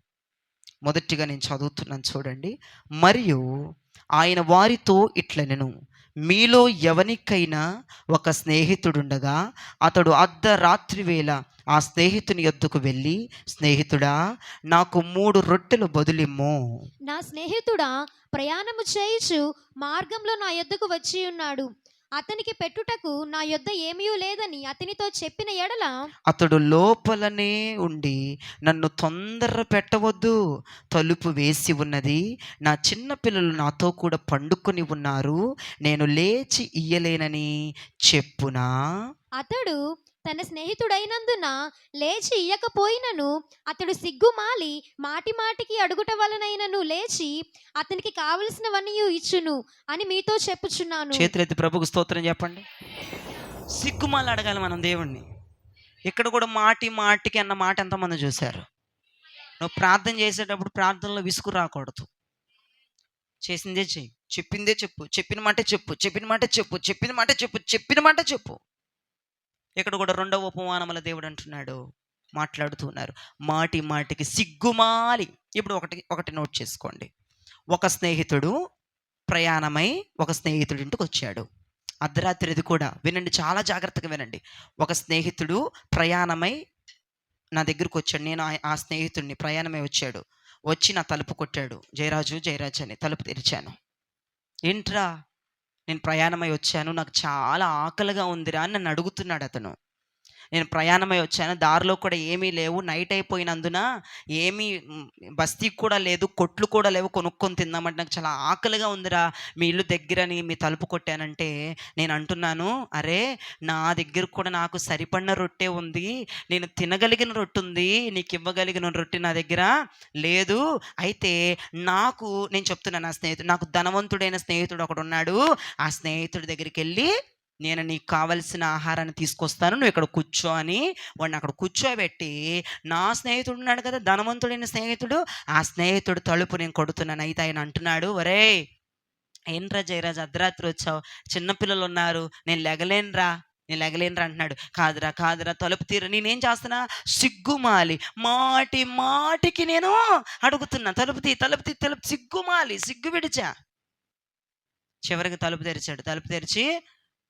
మొదటిగా నేను చదువుతున్నాను చూడండి. మరియు ఆయన వారితో ఇట్లనెను, మీలో ఎవనికైనా ఒక స్నేహితుడుండగా అతడు అర్ధరాత్రి వేళ ఆ స్నేహితుని యొద్దకు వెళ్ళి, స్నేహితుడా నాకు 3 రొట్టెలు బదులిమ్ము. నా స్నేహితుడా ప్రయాణము చేయుచు మార్గంలో నా యొద్దకు వచ్చి ఉన్నాడు. అతనికి పెట్టుటకు నా యొద్ద ఏమీ లేదని అతనితో చెప్పిన ఎడల, అతడు లోపలనే ఉండి, నన్ను తొందర పెట్టవద్దు, తలుపు వేసి ఉన్నది, నా చిన్న పిల్లలు నాతో కూడా పండుకొని ఉన్నారు, నేను లేచి ఇయ్యలేనని చెప్పునా? అతడు తన స్నేహితుడైనందున లేచి ఇయ్యకపోయినను అతడు సిగ్గుమాలి మాటి మాటికి అడుగుట వలనైనను లేచి అతనికి కావలసినవన్నీ ఇచ్చును అని మీతో చెప్పుచున్నాను. చేతులెత్తి ప్రభుకు స్తోత్రం చెప్పండి. సిగ్గుమాలి అడగాలి మనం దేవుణ్ణి. ఇక్కడ కూడా మాటి మాటికి అన్న మాట ఎంతమంది చూశారు? నువ్వు ప్రార్థన చేసేటప్పుడు ప్రార్థనలో విసుగు రాకూడదు. చేసిందే చెయ్యి, చెప్పిందే చెప్పు, చెప్పిన మాట చెప్పు, చెప్పిన మాట చెప్పు, చెప్పిన మాట చెప్పు, చెప్పిన మాట చెప్పు. ఇక్కడ కూడా 2వ ఉపమానముల దేవుడు అంటున్నాడు, మాట్లాడుతున్నారు, మాటి మాటికి సిగ్గుమాలి. ఇప్పుడు ఒకటి నోట్ చేసుకోండి. ఒక స్నేహితుడు ప్రయాణమై ఒక స్నేహితుడి ఇంటికి వచ్చాడు. అర్ధరాత్రిది కూడా వినండి, చాలా జాగ్రత్తగా వినండి. ఒక స్నేహితుడు ప్రయాణమై నా దగ్గరకు వచ్చాడు. నేను ఆ స్నేహితుడిని ప్రయాణమై వచ్చాడు. వచ్చి నా తలుపు కొట్టాడు. జయరాజు జయరాజు అని తలుపు తెరిచాను. ఏంట్రా, నేను ప్రయాణమై వచ్చాను, నాకు చాలా ఆకలిగా ఉందిరా అని నన్ను అడుగుతున్నాడు అతను. నేను ప్రయాణమై వచ్చాను, దారిలో కూడా ఏమీ లేవు, నైట్ అయిపోయినందున ఏమీ బస్తీ కూడా లేదు, కొట్లు కూడా లేవు, కొనుక్కొని తిందామంటే నాకు చాలా ఆకలిగా ఉందిరా, మీ ఇల్లు దగ్గరని మీ తలుపు కొట్టానంటే నేను అంటున్నాను, అరే నా దగ్గర కూడా నాకు సరిపడిన రొట్టె ఉంది, నేను తినగలిగిన రొట్టె ఉంది, నీకు ఇవ్వగలిగిన రొట్టె నా దగ్గర లేదు. అయితే నేను చెప్తున్నాను, నా స్నేహితుడు, నాకు ధనవంతుడైన స్నేహితుడు ఒకడు ఉన్నాడు, ఆ స్నేహితుడి దగ్గరికి వెళ్ళి నేను నీకు కావలసిన ఆహారాన్ని తీసుకొస్తాను, నువ్వు ఇక్కడ కూర్చో అని వాడిని అక్కడ కూర్చోబెట్టి, నా స్నేహితుడు ఉన్నాడు కదా, ధనవంతుడైన స్నేహితుడు, ఆ స్నేహితుడు తలుపు నేను కొడుతున్నాను. అయితే ఆయన అంటున్నాడు, ఒరే ఏంట్రా జయరాజ్, అర్ధరాత్రి వచ్చావు, చిన్నపిల్లలు ఉన్నారు, నేను లెగలేనురా అంటున్నాడు. కాదురా తలుపు తీరు, నేనేం చేస్తున్నా, సిగ్గుమాలి మాటి మాటికి నేను అడుగుతున్నా, తలుపు సిగ్గుమాలి, సిగ్గు విడిచా. చివరికి తలుపు తెరిచాడు. తలుపు తెరిచి,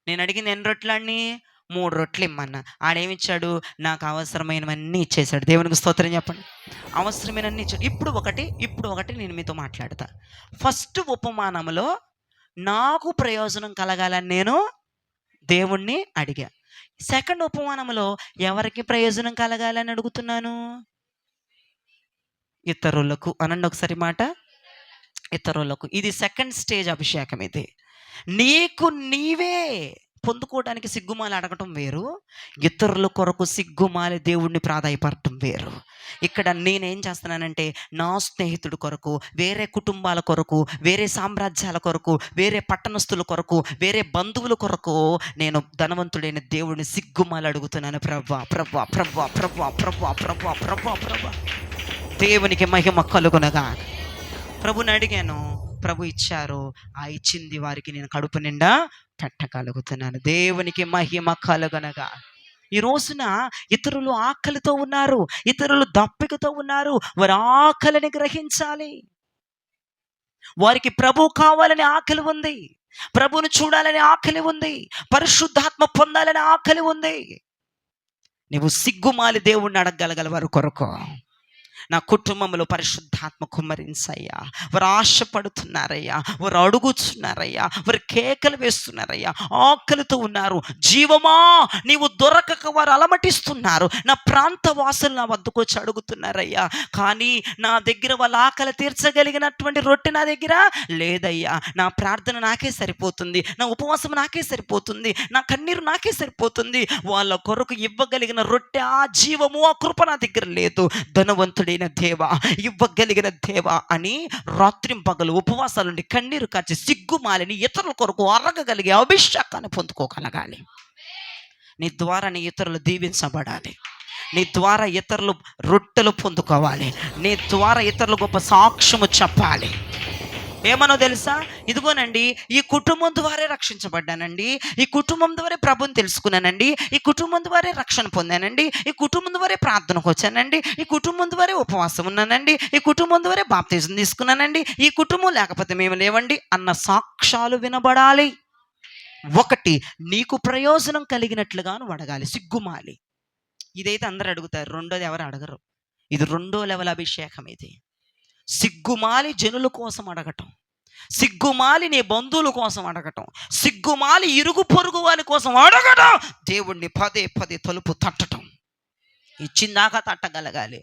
నేను అడిగింది ఎన్ని రొట్టెలన్నీ, 3 రొట్టెలు ఇమ్మన్నా. ఆడేమిచ్చాడు, నాకు అవసరమైనవన్నీ ఇచ్చేశాడు. దేవునికి స్తోత్రం చెప్పండి. అవసరమైనవన్నీ ఇచ్చాడు. ఇప్పుడు ఒకటి నేను మీతో మాట్లాడతా. ఫస్ట్ ఉపమానంలో నాకు ప్రయోజనం కలగాలని నేను దేవుణ్ణి అడిగా. సెకండ్ ఉపమానంలో ఎవరికి ప్రయోజనం కలగాలని అడుగుతున్నాను, ఇతరులకు. అనండి ఒకసారి మాట, ఇతరులకు. ఇది సెకండ్ స్టేజ్ అభిషేకం. ఇది నీకు నీవే పొందుకోవడానికి సిగ్గుమాలి అడగటం వేరు, ఇతరుల కొరకు సిగ్గుమాలి దేవుణ్ణి ప్రాధాయపడటం వేరు. ఇక్కడ నేనేం చేస్తున్నానంటే, నా స్నేహితుడి కొరకు, వేరే కుటుంబాల కొరకు, వేరే సామ్రాజ్యాల కొరకు, వేరే పట్టణస్థుల కొరకు, వేరే బంధువుల కొరకు నేను ధనవంతుడైన దేవుడిని సిగ్గుమాలి అడుగుతున్నాను. ప్రభా దేవునికి మహిమ కలుగునగా. ప్రభుని అడిగాను, ప్రభు ఇచ్చారు, ఆ ఇచ్చింది వారికి నేను కడుపు నిండా పెట్టగలుగుతున్నాను. దేవునికి మహిమ కలుగునగా. ఈ రోజున ఇతరులు ఆకలితో ఉన్నారు, ఇతరులు దప్పికతో ఉన్నారు, వారి ఆకలిని గ్రహించాలి. వారికి ప్రభు కావాలని ఆకలి ఉంది, ప్రభువును చూడాలని ఆకలి ఉంది, పరిశుద్ధాత్మ పొందాలని ఆకలి ఉంది. నువ్వు సిగ్గుమాలి దేవుణ్ణి అడగగలగల వారి కొరకు, నా కుటుంబంలో పరిశుద్ధాత్మ కుమ్మరించయ్యా, వారు ఆశపడుతున్నారయ్యా, వారు అడుగుతున్నారయ్యా, వారు కేకలు వేస్తున్నారయ్యా, ఆకలితో ఉన్నారు. జీవమా నీవు దొరకక వారు అలమటిస్తున్నారు. నా ప్రాంత వాసులు నా వద్దకు వచ్చి అడుగుతున్నారయ్యా, కానీ నా దగ్గర వాళ్ళ ఆకలి తీర్చగలిగినటువంటి రొట్టె నా దగ్గర లేదయ్యా. నా ప్రార్థన నాకే సరిపోతుంది, నా ఉపవాసం నాకే సరిపోతుంది, నా కన్నీరు నాకే సరిపోతుంది. వాళ్ళ కొరకు ఇవ్వగలిగిన రొట్టె, ఆ జీవము, ఆ కృప నా దగ్గర లేదు. ధనవంతుడి దేవా, ఇవ్వగలిగిన దేవా అని రాత్రింపగలు ఉపవాసాలుండి కన్నీరు కాచి సిగ్గుమాలిని ఇతరుల కొరకు అరగగలిగే అభిషేకాన్ని పొందుకోగలగాలి. నీ ద్వారా నీ ఇతరులు దీవించబడాలి, నీ ద్వారా ఇతరులు రొట్టెలు పొందుకోవాలి, నీ ద్వారా ఇతరులు గొప్ప సాక్ష్యము చెప్పాలి. ఏమనో తెలుసా, ఇదిగోనండి ఈ కుటుంబం ద్వారా రక్షించబడ్డానండి, ఈ కుటుంబం ద్వారా ప్రభుని తెలుసుకున్నానండి, ఈ కుటుంబం ద్వారా రక్షణ పొందానండి, ఈ కుటుంబం ద్వారా ప్రార్థనకు వచ్చానండి, ఈ కుటుంబం ద్వారా ఉపవాసం ఉన్నానండి, ఈ కుటుంబం ద్వారా బాప్తిజం తీసుకున్నానండి, ఈ కుటుంబం లేకపోతే మేము లేవండి అన్న సాక్ష్యాలు వినబడాలి. ఒకటి, నీకు ప్రయోజనం కలిగినట్లుగా నువ్వు అడగాలి, సిగ్గుమాలి. ఇదైతే అందరు అడుగుతారు, రెండోది ఎవరు అడగరు. ఇది 2వ లెవెల్ అభిషేకం. ఇది సిగ్గుమాలి జనుల కోసం అడగటం, సిగ్గుమాలి నీ బంధువుల కోసం అడగటం, సిగ్గుమాలి ఇరుగు పొరుగు వారి కోసం అడగటం, దేవుణ్ణి పదే తలుపు తట్టడం. ఇచ్చిందాకా తట్టగలగాలి.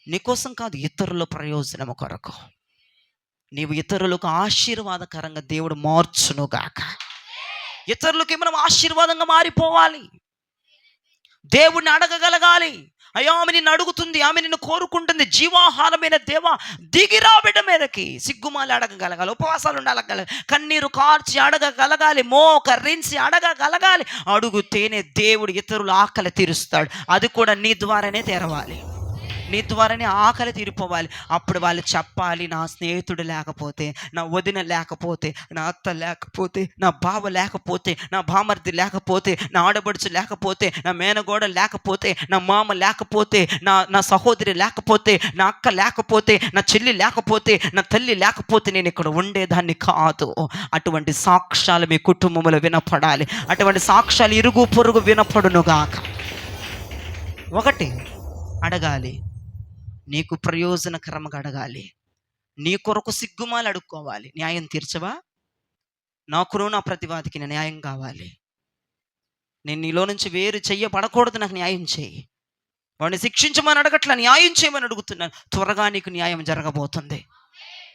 నీకోసం కాదు, ఇతరుల ప్రయోజనము కొరకు. నీవు ఇతరులకు ఆశీర్వాదకరంగా దేవుడు మార్చునుగాక. ఇతరులకి మనం ఆశీర్వాదంగా మారిపోవాలి. దేవుణ్ణి అడగగలగాలి. అయ్యో ఆమె నిన్ను అడుగుతుంది, ఆమె నిన్ను కోరుకుంటుంది, జీవాహారమైన దేవా దిగిరా బిడ్డ మీదకి. సిగ్గుమాలి అడగగలగాలి, ఉపవాసాలు ఉండాలి, కన్నీరు కార్చి అడగగలగాలి, మోకరించి అడగగలగాలి. అడుగుతేనే దేవుడు ఇతరుల ఆకలి తీరుస్తాడు. అది కూడా నీ ద్వారానే తెరవాలి, నీ ద్వారానే ఆకలి తీరిపోవాలి. అప్పుడు వాళ్ళు చెప్పాలి, నా స్నేహితుడు లేకపోతే, నా వదిన లేకపోతే, నా అత్త లేకపోతే, నా బావ లేకపోతే, నా బామర్ది లేకపోతే, నా ఆడబడుచు లేకపోతే, నా మేనగోడ లేకపోతే, నా మామ లేకపోతే, నా సహోదరి లేకపోతే, నా అక్క లేకపోతే, నా చెల్లి లేకపోతే, నా తల్లి లేకపోతే నేను ఇక్కడ ఉండేదాన్ని కాదు. అటువంటి సాక్ష్యాలు మీ కుటుంబంలో వినపడాలి. అటువంటి సాక్ష్యాలు ఇరుగు పొరుగు వినపడునుగాక. ఒకటి, అడగాలి, నీకు ప్రయోజనకరంగా అడగాలి. నీ కొరకు సిగ్గుమాలి అడుక్కోవాలి. న్యాయం తీర్చవా? నాకును నా ప్రతివాదికి న్యాయం కావాలి. నేను నీలో నుంచి వేరు చెయ్యబడకూడదు, నాకు న్యాయం చేయి. వాడిని శిక్షించమని అడగట్లా, న్యాయం చేయమని అడుగుతున్నాను. త్వరగా నీకు న్యాయం జరగబోతుంది.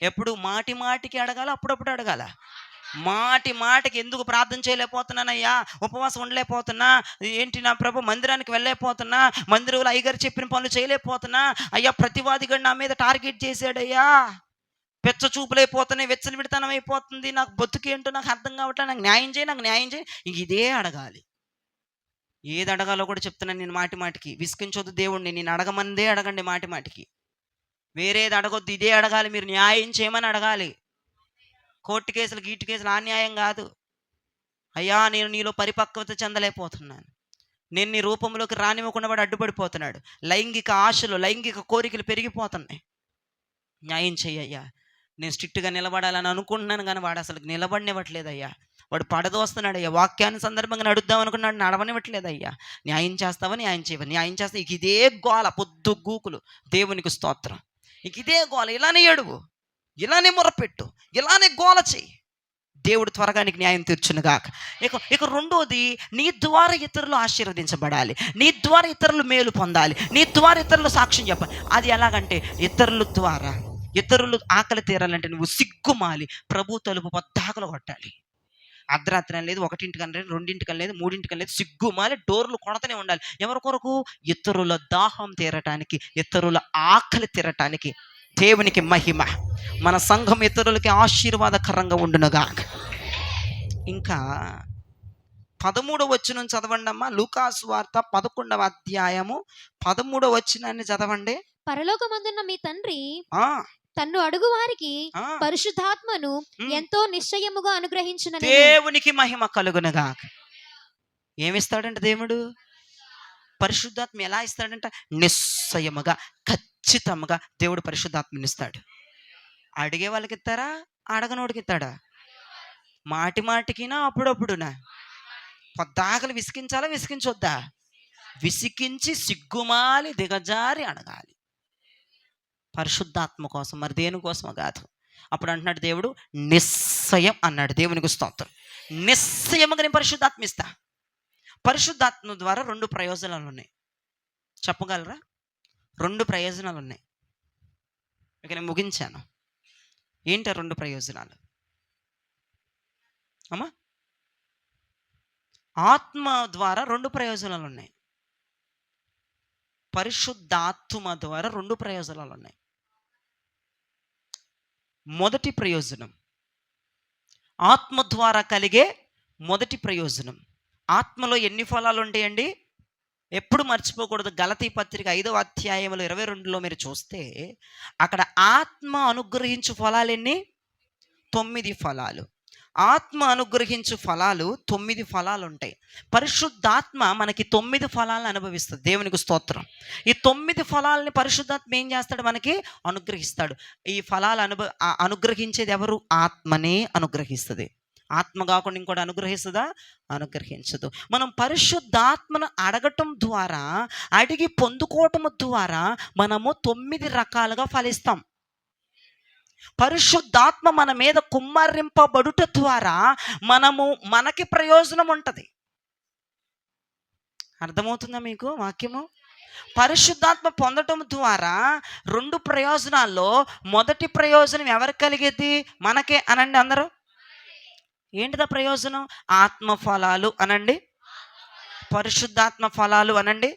ఎప్పుడు మాటి మాటికి అడగాల, అప్పుడప్పుడు అడగాల. మాటి మాటికి ఎందుకు ప్రార్థన చేయలేకపోతున్నానయ్యా, ఉపవాసం ఉండలేకపోతున్నా, ఏంటి నా ప్రభు మందిరానికి వెళ్ళలేకపోతున్నా, మందిరంలో అయ్యగారు చెప్పిన పనులు చేయలేకపోతున్నా, అయ్యా ప్రతివాదిగా నా మీద టార్గెట్ చేశాడయ్యా, పెచ్చ చూపులైపోతున్నాయి, వెచ్చని విడతనం అయిపోతుంది, నాకు బతుకేంటో నాకు అర్థం కావట్లేదు, నాకు న్యాయం చేయి, నాకు న్యాయం చేయి. ఇంక ఇదే అడగాలి. ఏది అడగాలో కూడా చెప్తున్నాను నేను. మాటి మాటికి విసిగించొద్దు దేవుణ్ణి. నేను అడగమందే అడగండి, మాటి మాటికి వేరేది అడగొద్దు, ఇదే అడగాలి. మీరు న్యాయం చేయమని అడగాలి. కోర్టు కేసులు గీటు కేసులు ఆ న్యాయం కాదు. అయ్యా నేను నీలో పరిపక్వత చెందలేకపోతున్నాను, నేను నీ రూపంలోకి రానివ్వకుండా వాడు అడ్డుపడిపోతున్నాడు, లైంగిక ఆశలు లైంగిక కోరికలు పెరిగిపోతున్నాయి, న్యాయం చెయ్యయ్యా. నేను స్ట్రిక్ట్గా నిలబడాలని అనుకుంటున్నాను కానీ వాడు అసలు నిలబడినివ్వట్లేదయ్యా, వాడు పడదోస్తున్నాడయ్యా, వాక్యాన్ని సందర్భంగా నడుద్దాం అనుకున్నాడు, నడవనివ్వట్లేదయ్యా. న్యాయం చేస్తావా, న్యాయం చేయవా, న్యాయం చేస్తా. ఇక ఇదే గోల, పొద్దు గూకులు. దేవునికి స్తోత్రం. ఇక ఇదే గోల, ఇలానే ఏడువు, ఇలానే మొరపెట్టు, ఇలానే గోల చెయ్యి. దేవుడు త్వరగా నీకు న్యాయం తీర్చునుగాక. ఇక రెండోది, నీ ద్వారా ఇతరులు ఆశీర్వదించబడాలి, నీ ద్వారా ఇతరులు మేలు పొందాలి, నీ ద్వారా ఇతరులు సాక్ష్యం చెప్పాలి. అది ఎలాగంటే, ఇతరుల ద్వారా ఇతరులు ఆకలి తీరాలంటే నువ్వు సిగ్గుమాలి ప్రభు తలుపు పద్దాకలు కొట్టాలి. అర్ధరాత్రి అని లేదు, 1:00 లేదు, 2:00 లేదు, 3:00 లేదు, సిగ్గుమాలి డోర్లు కొడతనే ఉండాలి. ఎవరి కొరకు? ఇతరుల దాహం తీరటానికి, ఇతరుల ఆకలి తీరటానికి. దేవునికి మహిమ. మన సంఘం ఇతరులకి ఆశీర్వాదకరంగా ఉండునుగా. ఇంకా 13వ వచనం చదవండి అమ్మా. లూకాసు వార్త 11వ అధ్యాయము 13వ వచనాన్ని చదవండి. పరలోకమందున్న మీ తండ్రి ఆ తన్ను అడుగు వారికి పరిశుద్ధాత్మను ఎంతో నిశ్చయముగా అనుగ్రహించును. దేవునికి మహిమ కలుగునుగా. ఏమిస్తాడంట దేవుడు? పరిశుద్ధాత్మ. ఎలా ఇస్తాడంట? నిశ్చయముగా, ఖచ్చితంగా దేవుడు పరిశుద్ధాత్మని ఇస్తాడు. అడిగే వాళ్ళకి ఇస్తారా, అడగనోడికి ఇస్తాడా? మాటి మాటికినా అప్పుడప్పుడునా? పొద్దాకలు విసిగించాలా, విసిగించొద్దా? విసిగించి సిగ్గుమాలి దిగజారి అడగాలి పరిశుద్ధాత్మ కోసం, మరి దేనికోసమో కాదు. అప్పుడు అంటున్నాడు దేవుడు నిశ్చయం అన్నాడు. దేవునికి స్తోత్రం. నిశ్చయముగా నేను పరిశుద్ధాత్మ ఇస్తా. పరిశుద్ధాత్మ ద్వారా 2 ప్రయోజనాలు ఉన్నాయి. చెప్పగలరా? 2 ప్రయోజనాలు ఉన్నాయి. ఇక నేను ముగించాను. ఏంటి 2 ప్రయోజనాలు అమ్మా? ఆత్మ ద్వారా 2 ప్రయోజనాలు ఉన్నాయి. పరిశుద్ధాత్మ ద్వారా 2 ప్రయోజనాలు ఉన్నాయి. మొదటి ప్రయోజనం, ఆత్మ ద్వారా కలిగే మొదటి ప్రయోజనం. ఆత్మలో ఎన్ని ఫలాలు ఉంటాయండి? ఎప్పుడు మర్చిపోకూడదు. గలతీ పత్రిక 5వ అధ్యాయంలో 22లో మీరు చూస్తే అక్కడ ఆత్మ అనుగ్రహించు ఫలాలు ఎన్ని? 9 ఫలాలు. ఆత్మ అనుగ్రహించు ఫలాలు 9 ఫలాలు ఉంటాయి. పరిశుద్ధాత్మ మనకి 9 ఫలాలను అనుభవిస్తుంది. దేవునికి స్తోత్రం. ఈ 9 ఫలాలని పరిశుద్ధాత్మ ఏం చేస్తాడు? మనకి అనుగ్రహిస్తాడు. ఈ ఫలాలు అనుగ్రహించేది ఎవరు? ఆత్మనే అనుగ్రహిస్తుంది. ఆత్మ కాకుండా ఇంకోటి అనుగ్రహిస్తుందా? అనుగ్రహించదు. మనం పరిశుద్ధాత్మను అడగటం ద్వారా, అడిగి పొందుకోవటం ద్వారా మనము 9 రకాలుగా ఫలిస్తాం. పరిశుద్ధాత్మ మన మీద కుమ్మరింపబడుట ద్వారా మనకి ప్రయోజనం ఉంటుంది. అర్థమవుతుందా మీకు వాక్యము? పరిశుద్ధాత్మ పొందటం ద్వారా 2 ప్రయోజనాల్లో మొదటి ప్రయోజనం ఎవరికి కలిగేది? మనకే అనండి అందరూ. ఏంటిదా ప్రయోజనం? ఆత్మ ఫలాలు అనండి, పరిశుద్ధాత్మ ఫలాలు అనండి.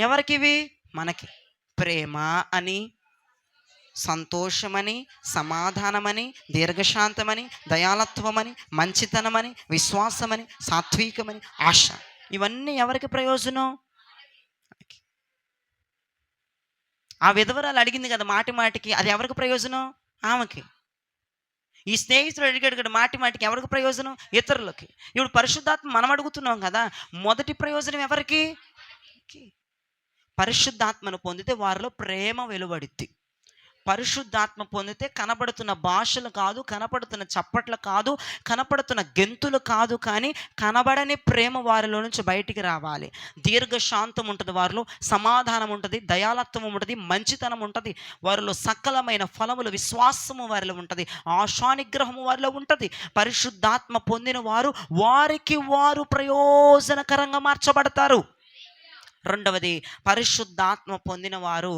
ఎవరికివి? మనకి. ప్రేమ అని, సంతోషమని, సమాధానమని, దీర్ఘశాంతమని, దయాళత్వమని, మంచితనమని, విశ్వాసమని, సాత్వికమని, ఆశ. ఇవన్నీ ఎవరికి ప్రయోజనం? ఆ విధవరాలు అడిగింది కదా మాటి మాటికి, అది ఎవరికి ప్రయోజనం? ఆమెకి. ఈ స్నేహితుడు అడిగాడు కదా మాటి మాటికి, ఎవరికి ప్రయోజనం? ఇతరులకి. ఇప్పుడు పరిశుద్ధాత్మ మనం అడుగుతున్నాం కదా, మొదటి ప్రయోజనం ఎవరికి? పరిశుద్ధాత్మను పొందితే వారిలో ప్రేమ వెలువడిద్ది. పరిశుద్ధాత్మ పొందితే కనబడుతున్న భాషలు కాదు, కనపడుతున్న చప్పట్లు కాదు, కనపడుతున్న గెంతులు కాదు, కానీ కనబడని ప్రేమ వారిలో నుంచి బయటికి రావాలి. దీర్ఘశాంతం ఉంటుంది వారిలో, సమాధానం ఉంటుంది, దయాలత్వం ఉంటుంది, మంచితనం ఉంటుంది వారిలో, సకలమైన ఫలములు విశ్వాసము వారిలో ఉంటుంది, ఆశానిగ్రహము వారిలో ఉంటుంది. పరిశుద్ధాత్మ పొందిన వారు వారికి వారు ప్రయోజనకరంగా మార్చబడతారు. రెండవది, పరిశుద్ధాత్మ పొందిన వారు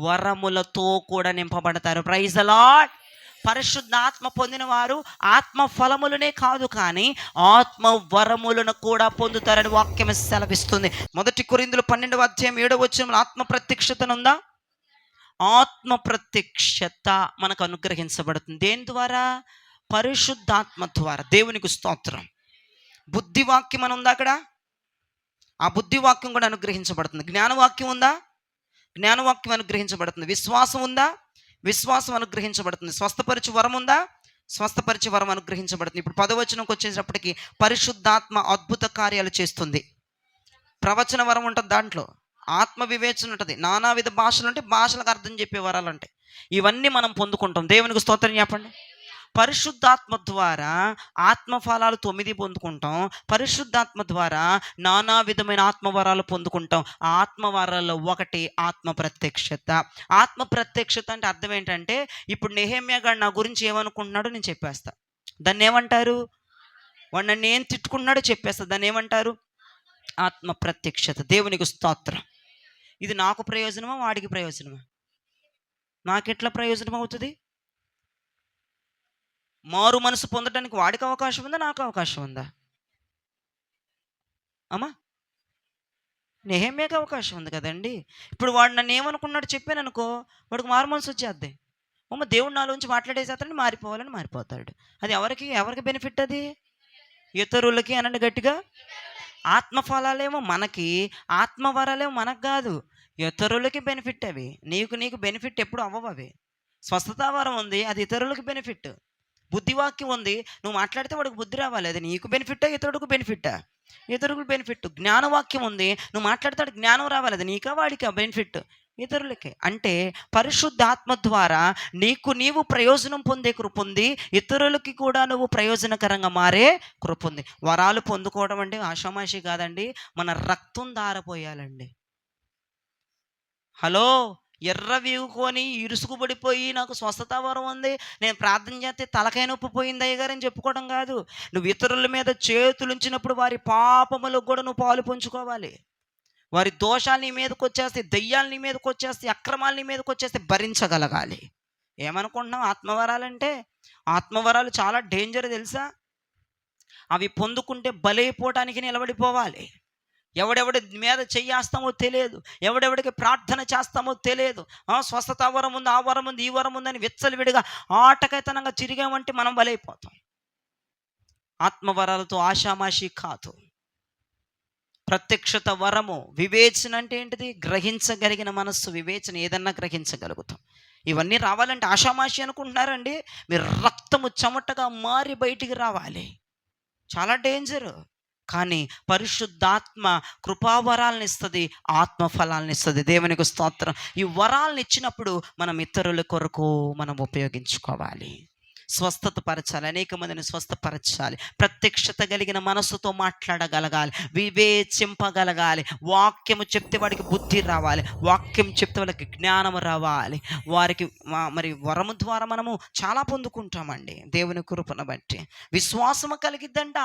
వరములతో కూడా నింపబడతారు. Praise the lord. పరిశుద్ధాత్మ పొందిన వారు ఆత్మ ఫలములనే కాదు, కానీ ఆత్మ వరములను కూడా పొందుతారని వాక్యం సెలవిస్తుంది. 1 కొరింథీయులు 12:7 ఆత్మ ప్రత్యక్షతనుందా? ఆత్మ ప్రత్యక్షత మనకు అనుగ్రహించబడుతుంది. దేని ద్వారా? పరిశుద్ధాత్మ ద్వారా. దేవునికి స్తోత్రం. బుద్ధివాక్యం అని ఉందా అక్కడ? ఆ బుద్ధివాక్యం కూడా అనుగ్రహించబడుతుంది. జ్ఞానవాక్యం ఉందా? జ్ఞానవాక్యం అనుగ్రహించబడుతుంది. విశ్వాసం ఉందా? విశ్వాసం అనుగ్రహించబడుతుంది. స్వస్థపరిచే వరం ఉందా? స్వస్థపరిచే వరం అనుగ్రహించబడుతుంది. ఇప్పుడు 10వ వచనంకి వచ్చేటప్పటికి పరిశుద్ధాత్మ అద్భుత కార్యాలు చేస్తుంది. ప్రవచన వరం ఉంటుంది, దాంట్లో ఆత్మ వివేచన ఉంటుంది, నానావిధ భాషలు అంటే భాషలకు అర్థం చెప్పే వరాలు ఉంటాయి. ఇవన్నీ మనం పొందుకుంటాం. దేవునికి స్తోత్రం చెప్పండి. పరిశుద్ధాత్మ ద్వారా ఆత్మఫలాలు 9 పొందుకుంటాం. పరిశుద్ధాత్మ ద్వారా నానా విధమైన ఆత్మవరాలు పొందుకుంటాం. ఆ ఆత్మవరాల్లో ఒకటి ఆత్మ ప్రత్యక్షత. ఆత్మ ప్రత్యక్షత అంటే అర్థం ఏంటంటే, ఇప్పుడు నెహెమ్యా గారు నా గురించి ఏమనుకుంటున్నాడో నేను చెప్పేస్తా. దాన్ని ఏమంటారు? వాడు నన్ను ఏం తిట్టుకున్నాడో చెప్పేస్తా. దాన్ని ఏమంటారు? ఆత్మ ప్రత్యక్షత. దేవునికి స్తోత్రం. ఇది నాకు ప్రయోజనమా, వాడికి ప్రయోజనమా? నాకెట్లా ప్రయోజనం అవుతుంది? మారు మనసు పొందడానికి వాడికి అవకాశం ఉందా, నాకు అవకాశం ఉందా? అమ్మా, నెహెమ్యాకి అవకాశం ఉంది కదండి. ఇప్పుడు వాడు నన్ను ఏమనుకున్నాడు చెప్పాను అనుకో, వాడికి మారు మనసు వచ్చేద్ది. దేవుడు నాలోంచి మాట్లాడేసేస్తాడని మారిపోతాడు. అది ఎవరికి బెనిఫిట్? అది ఇతరులకి అనండి గట్టిగా. ఆత్మఫలాలేమో మనకి, ఆత్మవరాలేమో మనకు కాదు, ఇతరులకి బెనిఫిట్. అవి నీకు బెనిఫిట్ ఎప్పుడు అవ్వవు. అవి స్వస్థతావరం ఉంది, అది ఇతరులకి బెనిఫిట్. బుద్ధివాక్యం ఉంది, నువ్వు మాట్లాడితే వాడికి బుద్ధి రావాలి, అది నీకు బెనిఫిట్టా ఇతరుడికి బెనిఫిట్టా? ఇతరులకు బెనిఫిట్. జ్ఞానవాక్యం ఉంది, నువ్వు మాట్లాడితే జ్ఞానం రావాలి, అది నీకా వాడికా బెనిఫిట్? ఇతరులకే. అంటే పరిశుద్ధాత్మ ద్వారా నీవు ప్రయోజనం పొందే కృప ఉంది, ఇతరులకి కూడా నువ్వు ప్రయోజనకరంగా మారే కృప ఉంది. వరాలు పొందుకోవడం అంటే ఆషామాషి కాదండి, మన రక్తం దారపోయాలండి. హలో, ఎర్రవీగుకొని ఇరుసుకుపడిపోయి నాకు స్వస్థత వరం ఉంది, నేను ప్రార్థన చేస్తే తలకాయ నొప్పి పోయింది అయ్యగారు అని చెప్పుకోవడం కాదు. నువ్వు ఇతరుల మీద చేతులుంచినప్పుడు వారి పాపములకు కూడా నువ్వు పాలు పంచుకోవాలి. వారి దోషాలు నీ మీదకి వచ్చేస్తే, దయ్యాలు నీ మీదకి వచ్చేస్తే, అక్రమాలు నీ మీదకి వచ్చేస్తే భరించగలగాలి. ఏమనుకుంటున్నావు? ఆత్మవరాలంటే, ఆత్మవరాలు చాలా డేంజర్ తెలుసా? అవి పొందుకుంటే బలైపోవటానికి నిలబడిపోవాలి. ఎవడెవడి మీద చెయ్యేస్తామో తెలియదు, ఎవడెవడికి ప్రార్థన చేస్తామో తెలియదు. స్వస్థత వరం ఉంది, ఆ వరం ఉంది, ఈ వరం ఉందని విచ్చలవిడిగా ఆటకైతనంగా చిరిగామంటే మనం బలైపోతాం. ఆత్మవరాలతో ఆషామాషి కాదు. ప్రత్యక్షత వరము. వివేచన అంటే ఏంటిది? గ్రహించగలిగిన మనస్సు. వివేచన, ఏదన్నా గ్రహించగలుగుతాం. ఇవన్నీ రావాలంటే ఆషామాషి అనుకుంటున్నారండి? మీరు రక్తము చెమటగా మారి బయటికి రావాలి. చాలా డేంజరు. కానీ పరిశుద్ధాత్మ కృపావరాలను ఇస్తుంది, ఆత్మఫలాలను ఇస్తుంది. దేవునికి స్తోత్రం. ఈ వరాలను ఇచ్చినప్పుడు మనం ఇతరుల కొరకు మనం ఉపయోగించుకోవాలి. స్వస్థత పరచాలి, అనేక మందిని స్వస్థపరచాలి, ప్రత్యక్షత కలిగిన మనస్సుతో మాట్లాడగలగాలి, వివేచింపగలగాలి. వాక్యము చెప్తే వాడికి బుద్ధి రావాలి, వాక్యం చెప్తే వాళ్ళకి జ్ఞానం రావాలి. వారికి మరి వరము ద్వారా మనము చాలా పొందుకుంటామండి దేవుని కృపను బట్టి. విశ్వాసము కలిగిద్దంట,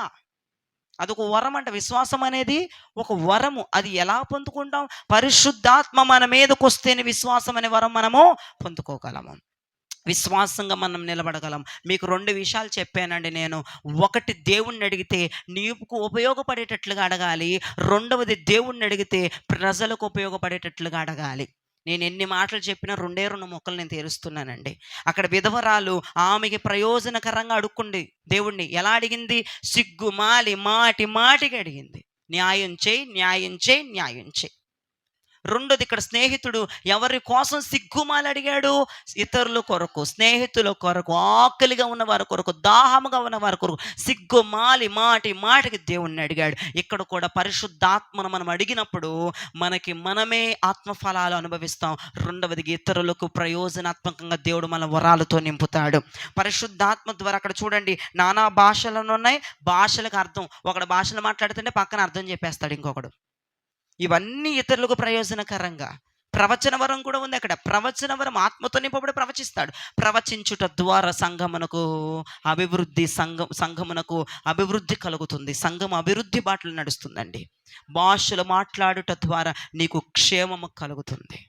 అదొక వరం అంట. విశ్వాసం అనేది ఒక వరము. అది ఎలా పొందుకుంటాం? పరిశుద్ధాత్మ మన మీదకి వస్తేనే విశ్వాసం అనే వరం మనము పొందుకోగలము, విశ్వాసంగా మనం నిలబడగలం. మీకు 2 విషయాలు చెప్పానండి నేను. ఒకటి, దేవుణ్ణి అడిగితే నీకు ఉపయోగపడేటట్లుగా అడగాలి. రెండవది, దేవుణ్ణి అడిగితే ప్రజలకు ఉపయోగపడేటట్లుగా అడగాలి. నేను ఎన్ని మాటలు చెప్పినా 2 మొక్కలు నేను తీరుస్తున్నానండి. అక్కడ విధవరాలు ఆమెకి ప్రయోజనకరంగా అడుక్కుంది దేవుణ్ణి. ఎలా అడిగింది? సిగ్గుమాలి మాటికి అడిగింది, న్యాయం చేయి, న్యాయం చేయి, న్యాయం చేయి. రెండోది ఇక్కడ స్నేహితుడు ఎవరి కోసం సిగ్గుమాలి అడిగాడు? ఇతరుల కొరకు, స్నేహితుల కొరకు, ఆకలిగా ఉన్న వారి కొరకు, దాహముగా ఉన్న వారి కొరకు సిగ్గుమాలి మాటికి దేవుణ్ణి అడిగాడు. ఇక్కడ కూడా పరిశుద్ధాత్మను మనం అడిగినప్పుడు మనమే ఆత్మఫలాలు అనుభవిస్తాం. రెండవదిగా ఇతరులకు ప్రయోజనాత్మకంగా దేవుడు మన వరాలతో నింపుతాడు. పరిశుద్ధాత్మ ద్వారా అక్కడ చూడండి, నానా భాషలను ఉన్నాయి, భాషలకు అర్థం. ఒకడు భాషలు మాట్లాడుతుంటే పక్కన అర్థం చెప్పేస్తాడు ఇంకొకడు. ఇవన్నీ ఇతరులకు ప్రయోజనకరంగా. ప్రవచన వరం కూడా ఉంది అక్కడ. ప్రవచన వరం ఆత్మతో నింపబడి ప్రవచిస్తాడు. ప్రవచించుట ద్వారా సంఘమునకు అభివృద్ధి కలుగుతుంది. సంఘం అభివృద్ధి బాటలు నడుస్తుందండి. భాషలు మాట్లాడుట ద్వారా నీకు క్షేమము కలుగుతుంది.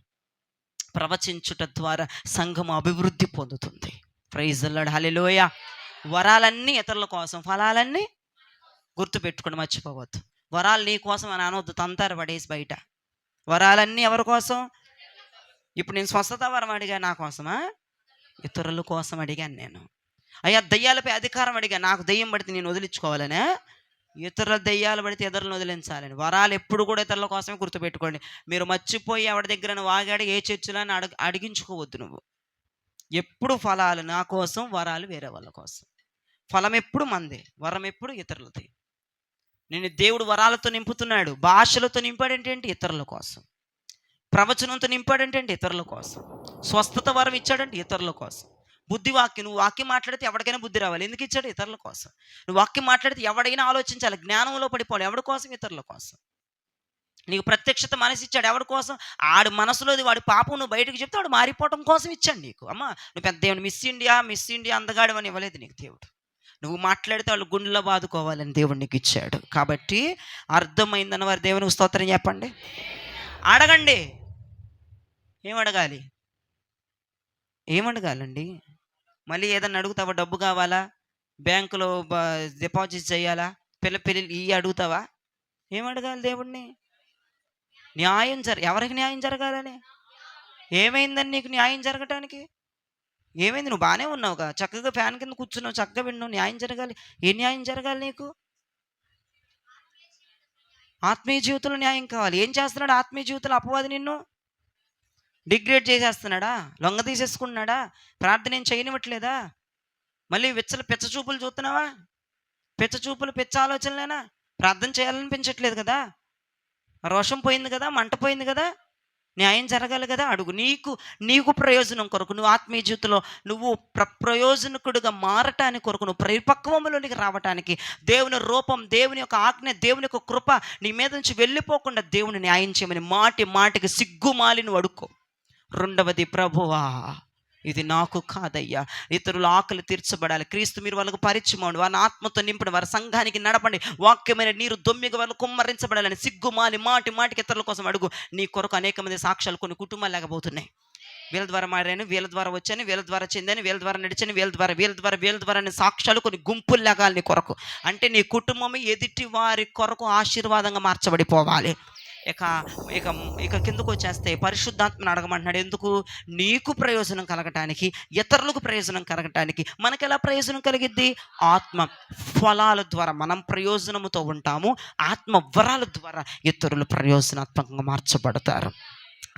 ప్రవచించుట ద్వారా సంఘము అభివృద్ధి పొందుతుంది. ప్రైజ్ ది లార్డ్, హల్లెలూయా. వరాలన్నీ ఇతరుల కోసం, ఫలాలన్నీ గుర్తుపెట్టుకుని మర్చిపోవద్దు. వరాలు నీ కోసం అని అనవద్దు, తంతారు పడేసి బయట. వరాలన్నీ ఎవరి కోసం? ఇప్పుడు నేను స్వస్థత వరం అడిగాను, నా కోసమా? ఇతరుల కోసం అడిగాను నేను. అయ్యా దయ్యాలపై అధికారం అడిగాను, నాకు దయ్యం పడితే నేను వదిలించుకోవాలనే? ఇతరుల దయ్యాలు పడితే ఇతరులను వదిలించాలని. వరాలు ఎప్పుడు కూడా ఇతరుల కోసమే గుర్తుపెట్టుకోండి. మీరు మర్చిపోయి ఎవరి దగ్గర వాగాడు ఏ చర్చిలో అని అడిగించుకోవద్దు. నువ్వు ఎప్పుడు ఫలాలు నా కోసం, వరాలు వేరే వాళ్ళ కోసం. ఫలం ఎప్పుడు మంది, వరం ఎప్పుడు ఇతరులది. నేను దేవుడు వరాలతో నింపుతున్నాడు, భాషలతో నింపాడంటే ఇతరుల కోసం, ప్రవచనంతో నింపాడంటే ఇతరుల కోసం, స్వస్థత వరం ఇచ్చాడంటే ఇతరుల కోసం, బుద్ధివాక్యం, నువ్వు వాక్యం మాట్లాడితే ఎవరికైనా బుద్ధి రావాలి, ఎందుకు ఇచ్చాడు? ఇతరుల కోసం. నువ్వు వాక్యం మాట్లాడితే ఎవడైనా ఆలోచించాలి, జ్ఞానంలో పడిపోవాలి, ఎవరి కోసం? ఇతరుల కోసం. నీకు ప్రత్యక్షత మనసు ఇచ్చాడు, ఎవరి కోసం? ఆడు మనసులోది వాడి పాపం నువ్వు బయటకు చెప్తే వాడు మారిపోవటం కోసం ఇచ్చాడు నీకు. అమ్మ నువ్వు పెద్ద దేవుడు మిస్ ఇండియా అందగాడు అని ఇవ్వలేదు నీకు దేవుడు. నువ్వు మాట్లాడితే వాళ్ళు గుండెలో బాదుకోవాలని దేవుడు నీకు ఇచ్చాడు. కాబట్టి అర్థమైందన్న వారు దేవునికి స్తోత్రం చెప్పండి. అడగండి. ఏమడగాలండి? మళ్ళీ ఏదన్నా అడుగుతావా? డబ్బు కావాలా? బ్యాంకులో డిపాజిట్ చేయాలా? పెళ్ళి ఇవి అడుగుతావా? ఏమడగాలి దేవుణ్ణి? న్యాయం ఎవరికి న్యాయం జరగాలని? ఏమైందని నీకు న్యాయం జరగటానికి? ఏమైంది? నువ్వు బాగానే ఉన్నావుగా, చక్కగా ఫ్యాన్ కింద కూర్చున్నావు, చక్కగా విన్నావు. న్యాయం జరగాలి. ఏ న్యాయం జరగాలి నీకు? ఆత్మీయ జీవితంలో న్యాయం కావాలి. ఏం చేస్తున్నాడు ఆత్మీయ జీవితంలో అపవాది? నిన్ను డిగ్రేడ్ చేసేస్తున్నాడా? లొంగ తీసేసుకున్నాడా? ప్రార్థన ఏం చేయనివ్వట్లేదా? మళ్ళీ పిచ్చ చూపులు చూస్తున్నావా? పిచ్చ ఆలోచనలేనా? ప్రార్థన చేయాలనిపించట్లేదు కదా? రోషం పోయింది కదా, మంట పోయింది కదా, న్యాయం జరగాలి కదా. అడుగు. నీకు ప్రయోజనం కొరకు, నువ్వు ఆత్మీయ జీవితంలో నువ్వు ప్రయోజనకుడుగా మారటానికి కొరకు, నువ్వు పరిపక్వములోనికి రావటానికి, దేవుని రూపం, దేవుని యొక్క ఆజ్ఞ, దేవుని యొక్క కృప నీ మీద నుంచి వెళ్ళిపోకుండా దేవుని న్యాయం చేయమని మాటికి సిగ్గుమాలి నువ్వు అడుక్కో. రెండవది, ప్రభువా ఇది నాకు కాదయ్యా, ఇతరుల ఆకలి తీర్చబడాలి. క్రీస్తు మీరు వాళ్ళకు పరిచయం అవ్వండి, వారిని ఆత్మతో నింపండి, వారి సంఘానికి నడపండి, వాక్యమైన నీరు దొమ్మిగా వాళ్ళు కుమ్మరించబడాలని సిగ్గుమాలి మాటికి ఇతరుల కోసం అడుగు. నీ కొరకు అనేక మంది సాక్ష్యాలు కొన్ని కుటుంబాలు లేకపోతున్నాయి. వీళ్ళ ద్వారా మారాను, వీళ్ళ ద్వారా వచ్చాను, వీళ్ళ ద్వారా చెందాను, వీళ్ళ ద్వారా నడిచాను, వీళ్ళ ద్వారా సాక్ష్యాలు కొన్ని గుంపులు లేగాలి నీ కొరకు. అంటే నీ కుటుంబం ఎదుటి వారి కొరకు ఆశీర్వాదంగా మార్చబడిపోవాలి. ఇక కిందకు వచ్చేస్తే పరిశుద్ధాత్మను అడగమంటున్నాడు. ఎందుకు? నీకు ప్రయోజనం కలగటానికి, ఇతరులకు ప్రయోజనం కలగటానికి. మనకి ఎలా ప్రయోజనం కలిగిద్ది? ఆత్మ ఫలాల ద్వారా మనం ప్రయోజనముతో ఉంటాము. ఆత్మ వరాల ద్వారా ఇతరులు ప్రయోజనాత్మకంగా మార్చబడతారు.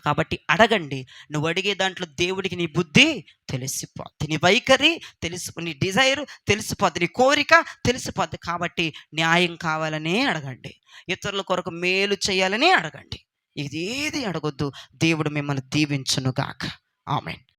కాబట్టి అడగండి. నువ్వు అడిగే దాంట్లో దేవుడికి నీ బుద్ధి తెలిసిపోద్ది, నీ వైఖరి తెలిసిపోద్ది, నీ డిజైర్ తెలిసిపోద్ది, నీ కోరిక తెలిసిపోద్ది. కాబట్టి న్యాయం కావాలనే అడగండి, ఇతరుల కొరకు మేలు చేయాలని అడగండి. ఇదేది అడగొద్దు. దేవుడు మిమ్మల్ని దీవించునుగాక. ఆమేన్.